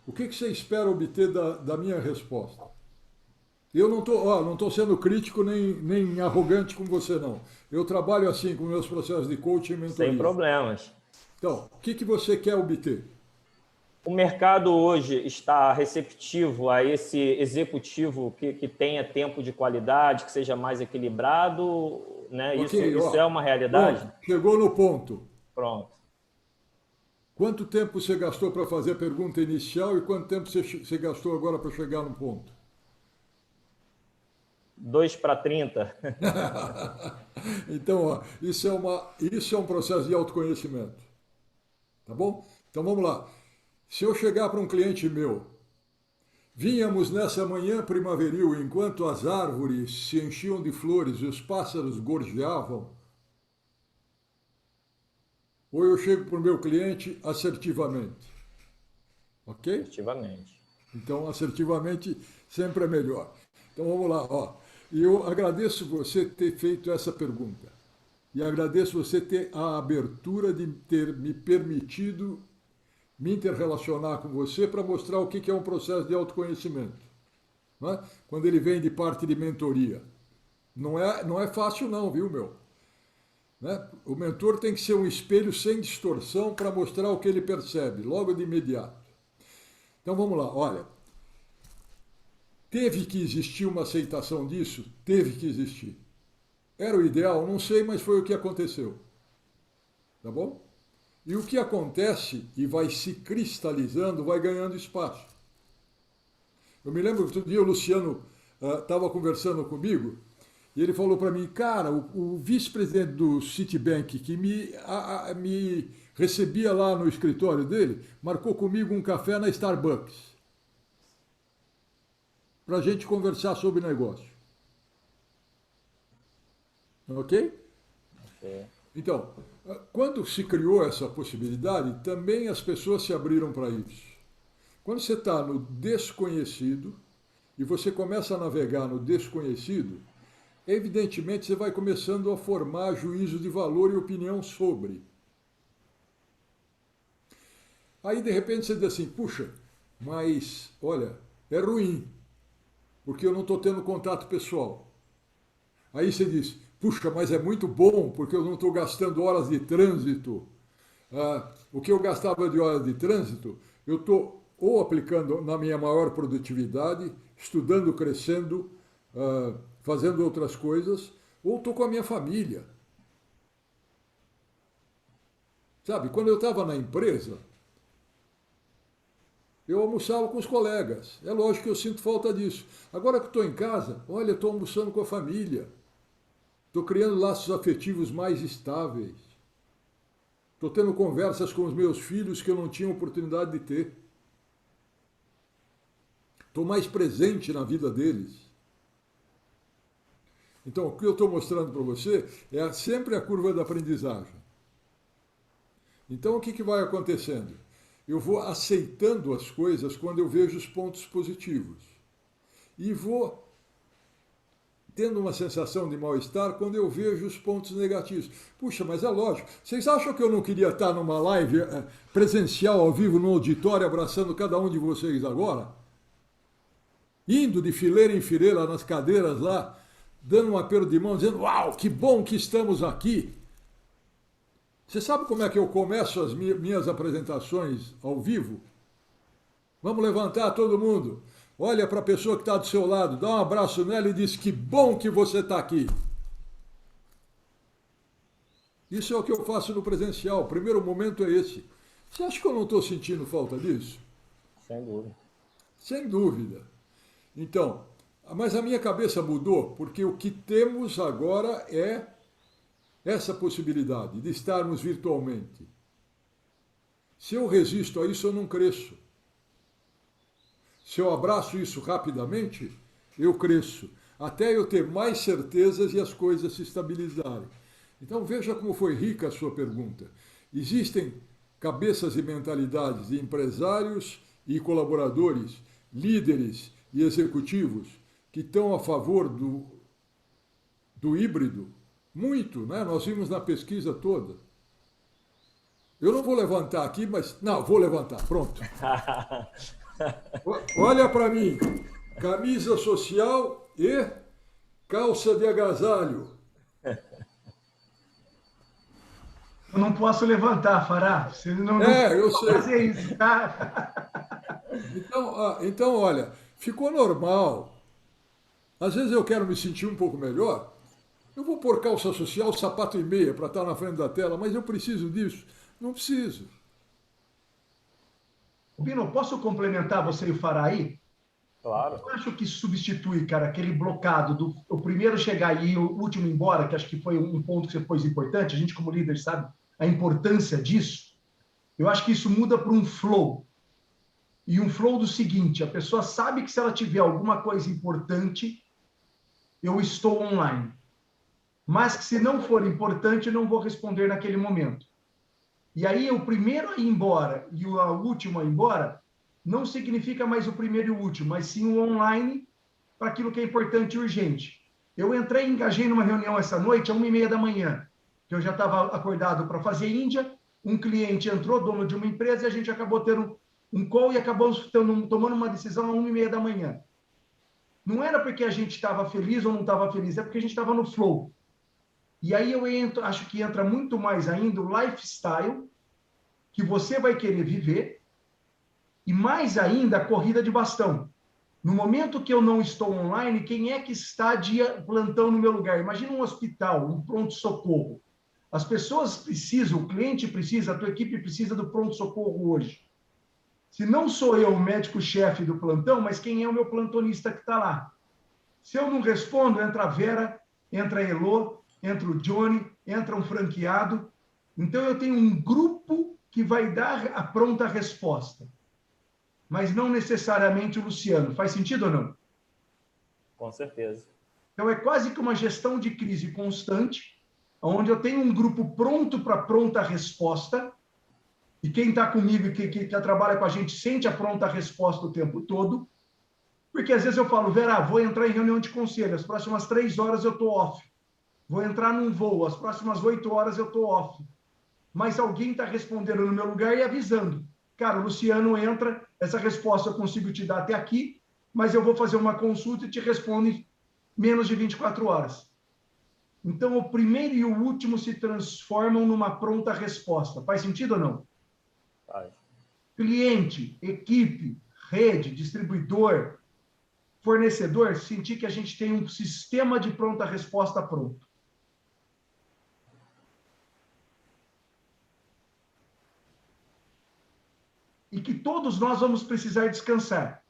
S2: O que você espera obter da minha resposta? Eu não tô sendo crítico nem arrogante com você, não. Eu trabalho assim com meus processos de coaching e mentoria.
S6: Sem problemas.
S2: Então, o que você quer obter?
S6: O mercado hoje está receptivo a esse executivo que tenha tempo de qualidade, que seja mais equilibrado, né?
S2: Okay,
S6: isso é uma realidade?
S2: Pronto, chegou no ponto.
S6: Pronto.
S2: Quanto tempo você gastou para fazer a pergunta inicial e quanto tempo você gastou agora para chegar no ponto?
S6: 2 para 30.
S2: Então, ó, isso é um processo de autoconhecimento. Tá bom? Então vamos lá. Se eu chegar para um cliente meu, vínhamos nessa manhã primaveril, enquanto as árvores se enchiam de flores e os pássaros gorjeavam, ou eu chego para o meu cliente assertivamente. Ok?
S6: Assertivamente.
S2: Então, assertivamente sempre é melhor. Então vamos lá, ó. E eu agradeço você ter feito essa pergunta. E agradeço você ter a abertura de ter me permitido me interrelacionar com você para mostrar o que é um processo de autoconhecimento. Não é? Quando ele vem de parte de mentoria. Não é fácil não, viu, meu? Né? O mentor tem que ser um espelho sem distorção para mostrar o que ele percebe, logo de imediato. Então vamos lá, olha. Teve que existir uma aceitação disso? Teve que existir. Era o ideal? Não sei, mas foi o que aconteceu. Tá bom? E o que acontece e vai se cristalizando, vai ganhando espaço. Eu me lembro que outro dia o Luciano estava conversando comigo e ele falou para mim, cara, o vice-presidente do Citibank que me recebia lá no escritório dele, marcou comigo um café na Starbucks para a gente conversar sobre negócio. Ok?
S6: Ok.
S2: Então, quando se criou essa possibilidade, também as pessoas se abriram para isso. Quando você está no desconhecido e você começa a navegar no desconhecido, evidentemente você vai começando a formar juízo de valor e opinião sobre. Aí, de repente, você diz assim, puxa, mas, olha, é ruim, porque eu não estou tendo contato pessoal. Aí você diz, puxa, mas é muito bom, porque eu não estou gastando horas de trânsito. O que eu gastava de horas de trânsito, eu estou ou aplicando na minha maior produtividade, estudando, crescendo, fazendo outras coisas, ou estou com a minha família. Sabe, quando eu estava na empresa, eu almoçava com os colegas. É lógico que eu sinto falta disso. Agora que estou em casa, olha, estou almoçando com a família. Estou criando laços afetivos mais estáveis. Estou tendo conversas com os meus filhos que eu não tinha oportunidade de ter. Estou mais presente na vida deles. Então, o que eu estou mostrando para você é sempre a curva da aprendizagem. Então, o que vai acontecendo? Eu vou aceitando as coisas quando eu vejo os pontos positivos. E vou tendo uma sensação de mal-estar quando eu vejo os pontos negativos. Puxa, mas é lógico. Vocês acham que eu não queria estar numa live presencial, ao vivo, no auditório, abraçando cada um de vocês agora? Indo de fileira em fileira nas cadeiras lá, dando um aperto de mão, dizendo, uau, que bom que estamos aqui. Você sabe como é que eu começo as minhas apresentações ao vivo? Vamos levantar todo mundo. Olha para a pessoa que está do seu lado, dá um abraço nela e diz, que bom que você está aqui. Isso é o que eu faço no presencial. O primeiro momento é esse. Você acha que eu não estou sentindo falta disso?
S6: Sem dúvida.
S2: Sem dúvida. Então, mas a minha cabeça mudou, porque o que temos agora é essa possibilidade de estarmos virtualmente. Se eu resisto a isso, eu não cresço. Se eu abraço isso rapidamente, eu cresço, até eu ter mais certezas e as coisas se estabilizarem. Então veja como foi rica a sua pergunta. Existem cabeças e mentalidades de empresários e colaboradores, líderes e executivos que estão a favor do híbrido. Muito, né? Nós vimos na pesquisa toda. Eu não vou levantar aqui, mas... Não, vou levantar, pronto. Olha para mim, camisa social e calça de agasalho.
S1: Eu não posso levantar, Fará. Você não
S2: eu sei.
S1: Fazer isso, tá?
S2: Então, olha, ficou normal. Às vezes eu quero me sentir um pouco melhor. Eu vou pôr calça social, sapato e meia para estar na frente da tela, mas eu preciso disso? Não preciso.
S1: Bino, posso complementar você e o Fará aí?
S6: Claro.
S1: Eu acho que substitui, cara, aquele blocado do o primeiro chegar e o último ir embora, que acho que foi um ponto que você pôs importante, a gente como líder sabe a importância disso. Eu acho que isso muda para um flow. E um flow do seguinte, a pessoa sabe que se ela tiver alguma coisa importante, eu estou online. Mas que se não for importante, eu não vou responder naquele momento. E aí, o primeiro a ir embora e o último a ir embora, não significa mais o primeiro e o último, mas sim o online para aquilo que é importante e urgente. Eu entrei e engajei numa reunião essa noite, às 1h30 da manhã, que eu já estava acordado para fazer Índia, um cliente entrou, dono de uma empresa, e a gente acabou tendo um call e acabamos tomando uma decisão às 1h30 da manhã. Não era porque a gente estava feliz ou não estava feliz, é porque a gente estava no flow. E aí eu acho que entra muito mais ainda o lifestyle que você vai querer viver e mais ainda a corrida de bastão. No momento que eu não estou online, quem é que está de plantão no meu lugar? Imagina um hospital, um pronto-socorro. As pessoas precisam, o cliente precisa, a tua equipe precisa do pronto-socorro hoje. Se não sou eu o médico-chefe do plantão, mas quem é o meu plantonista que está lá? Se eu não respondo, entra a Vera, entra a Elô, entra o Johnny, entra um franqueado. Então, eu tenho um grupo que vai dar a pronta resposta. Mas não necessariamente o Luciano. Faz sentido ou não?
S6: Com certeza.
S1: Então, é quase que uma gestão de crise constante, onde eu tenho um grupo pronto para pronta resposta, e quem está comigo e que trabalha com a gente sente a pronta resposta o tempo todo, porque às vezes eu falo, Vera, vou entrar em reunião de conselho, as próximas 3 horas eu estou off. Vou entrar num voo, as próximas 8 horas eu estou off. Mas alguém está respondendo no meu lugar e avisando. Cara, o Luciano entra, essa resposta eu consigo te dar até aqui, mas eu vou fazer uma consulta e te respondo em menos de 24 horas. Então, o primeiro e o último se transformam numa pronta resposta. Faz sentido ou não?
S6: Faz.
S1: Cliente, equipe, rede, distribuidor, fornecedor, sentir que a gente tem um sistema de pronta resposta pronto. E e que todos nós vamos precisar descansar.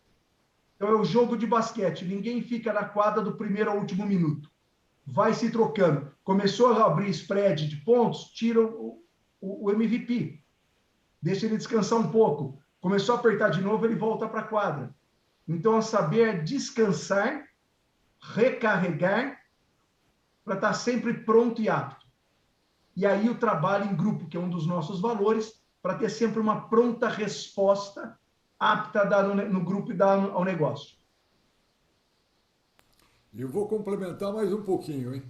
S1: Então, é o jogo de basquete. Ninguém fica na quadra do primeiro ao último minuto. Vai se trocando. Começou a abrir spread de pontos, tira o MVP. Deixa ele descansar um pouco. Começou a apertar de novo, ele volta para a quadra. Então, é saber descansar, recarregar, para estar sempre pronto e apto. E aí o trabalho em grupo, que é um dos nossos valores, para ter sempre uma pronta resposta apta a dar no grupo e dar ao negócio.
S2: Eu vou complementar mais um pouquinho, hein?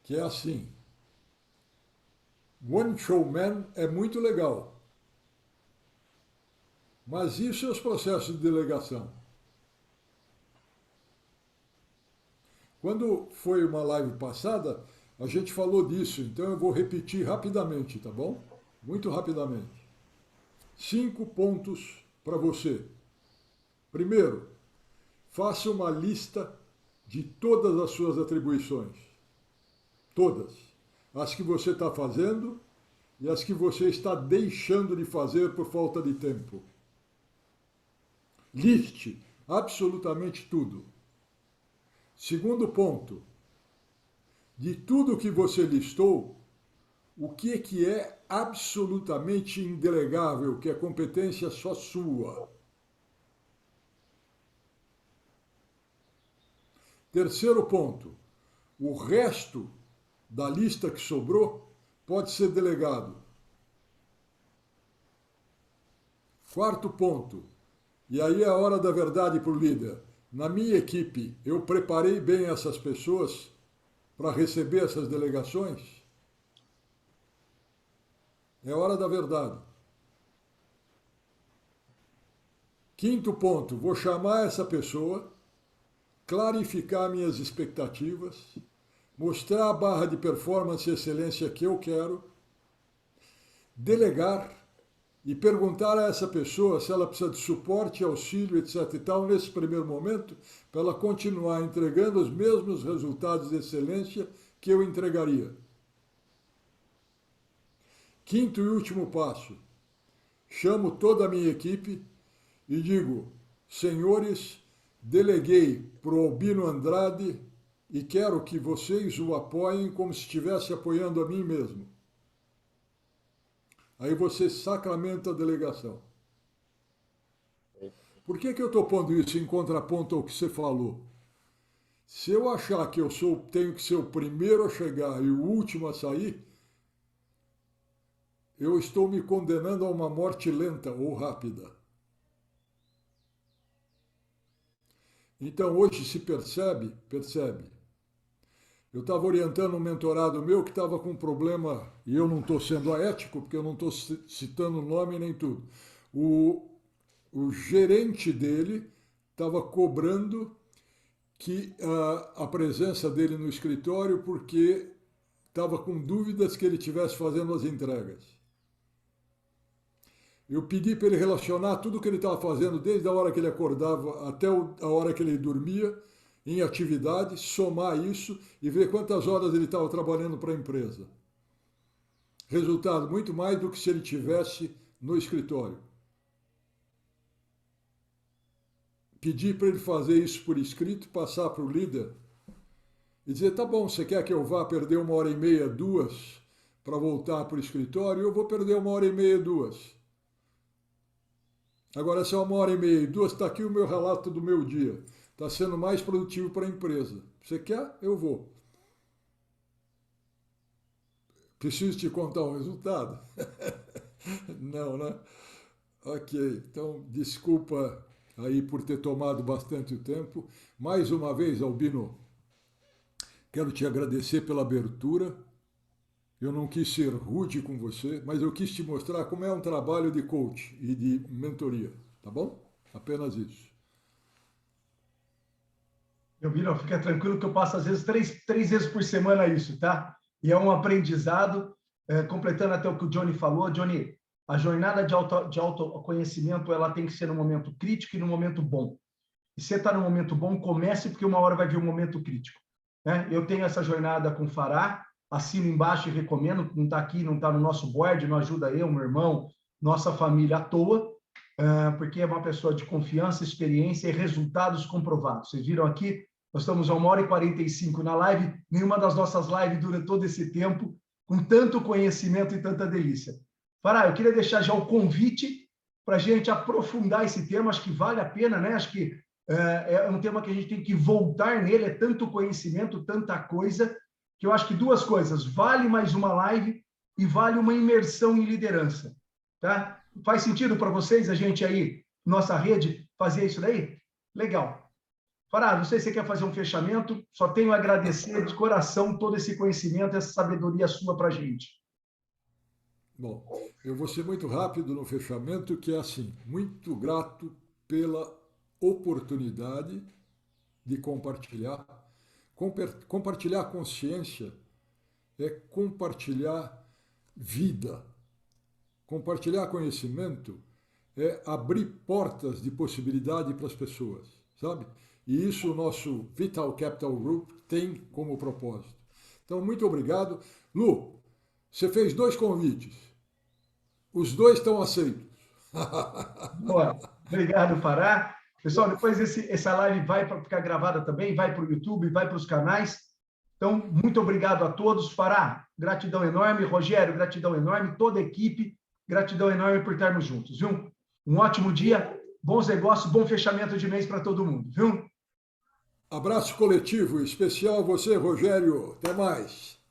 S2: Que é assim. One Show Man é muito legal. Mas e os seus processos de delegação? Quando foi uma live passada, a gente falou disso, então eu vou repetir rapidamente, tá bom? Muito rapidamente. 5 pontos para você. Primeiro, faça uma lista de todas as suas atribuições. Todas. As que você está fazendo e as que você está deixando de fazer por falta de tempo. Liste absolutamente tudo. Segundo ponto, de tudo que você listou, o que é absolutamente indelegável, que é competência só sua? Terceiro ponto, o resto da lista que sobrou pode ser delegado. Quarto ponto, e aí é a hora da verdade para o líder. Na minha equipe, eu preparei bem essas pessoas para receber essas delegações? É hora da verdade. Quinto ponto, vou chamar essa pessoa, clarificar minhas expectativas, mostrar a barra de performance e excelência que eu quero, delegar e perguntar a essa pessoa se ela precisa de suporte, auxílio, etc. e tal, nesse primeiro momento, para ela continuar entregando os mesmos resultados de excelência que eu entregaria. Quinto e último passo, chamo toda a minha equipe e digo, senhores, deleguei para o Albino Andrade e quero que vocês o apoiem como se estivesse apoiando a mim mesmo. Aí você sacramenta a delegação. Por que eu estou pondo isso em contraponto ao que você falou? Se eu achar que eu tenho que ser o primeiro a chegar e o último a sair, eu estou me condenando a uma morte lenta ou rápida. Então hoje se percebe. Eu estava orientando um mentorado meu que estava com um problema, e eu não estou sendo ético, porque eu não estou citando o nome nem tudo. O gerente dele estava cobrando que a presença dele no escritório porque estava com dúvidas que ele estivesse fazendo as entregas. Eu pedi para ele relacionar tudo o que ele estava fazendo, desde a hora que ele acordava até a hora que ele dormia, em atividade, somar isso e ver quantas horas ele estava trabalhando para a empresa. Resultado, muito mais do que se ele tivesse no escritório. Pedi para ele fazer isso por escrito, passar para o líder e dizer, tá bom, você quer que eu vá perder 1h30, 2 para voltar para o escritório? Eu vou perder 1h30, 2. Agora, se é 1h30, 2, está aqui o meu relato do meu dia. Está sendo mais produtivo para a empresa. Você quer? Eu vou. Preciso te contar um resultado? Não, né? Ok, então desculpa aí por ter tomado bastante tempo. Mais uma vez, Albino, quero te agradecer pela abertura. Eu não quis ser rude com você, mas eu quis te mostrar como é um trabalho de coach e de mentoria, tá bom? Apenas isso.
S1: Albino, fica tranquilo que eu passo às vezes três vezes por semana isso, tá? E é um aprendizado, completando até o que o Johnny falou. Johnny, a jornada de autoconhecimento ela tem que ser no momento crítico e no momento bom. E se você está no momento bom, comece, porque uma hora vai vir um momento crítico. Né? Eu tenho essa jornada com o Fará, assino embaixo e recomendo, não está aqui, não está no nosso board, não ajuda eu, meu irmão nossa família à toa, porque é uma pessoa de confiança, experiência e resultados comprovados. Vocês viram aqui, nós estamos a 1h45 na live, nenhuma das nossas lives dura todo esse tempo, com tanto conhecimento e tanta delícia. Fará, eu queria deixar já o convite para a gente aprofundar esse tema, acho que vale a pena, né? Acho que é um tema que a gente tem que voltar nele, é tanto conhecimento, tanta coisa, que eu acho que duas coisas, vale mais uma live e vale uma imersão em liderança, tá? Faz sentido para vocês, a gente aí, nossa rede, fazer isso daí? Legal. Fará, não sei se você quer fazer um fechamento, só tenho a agradecer de coração todo esse conhecimento, essa sabedoria sua para a gente.
S2: Bom, eu vou ser muito rápido no fechamento, que é assim, muito grato pela oportunidade de compartilhar. Compartilhar consciência é compartilhar vida. Compartilhar conhecimento é abrir portas de possibilidade para as pessoas, sabe? E isso o nosso Vital Capital Group tem como propósito. Então, muito obrigado. Lu, você fez 2 convites. Os 2 estão aceitos.
S1: Boa. Obrigado, Fará. Pessoal, depois essa live vai para ficar gravada também, vai para o YouTube, vai para os canais. Então, muito obrigado a todos. Fará, gratidão enorme. Rogério, gratidão enorme. Toda a equipe, gratidão enorme por estarmos juntos, viu? Um ótimo dia, bons negócios, bom fechamento de mês para todo mundo, viu?
S2: Abraço coletivo, especial você, Rogério. Até mais.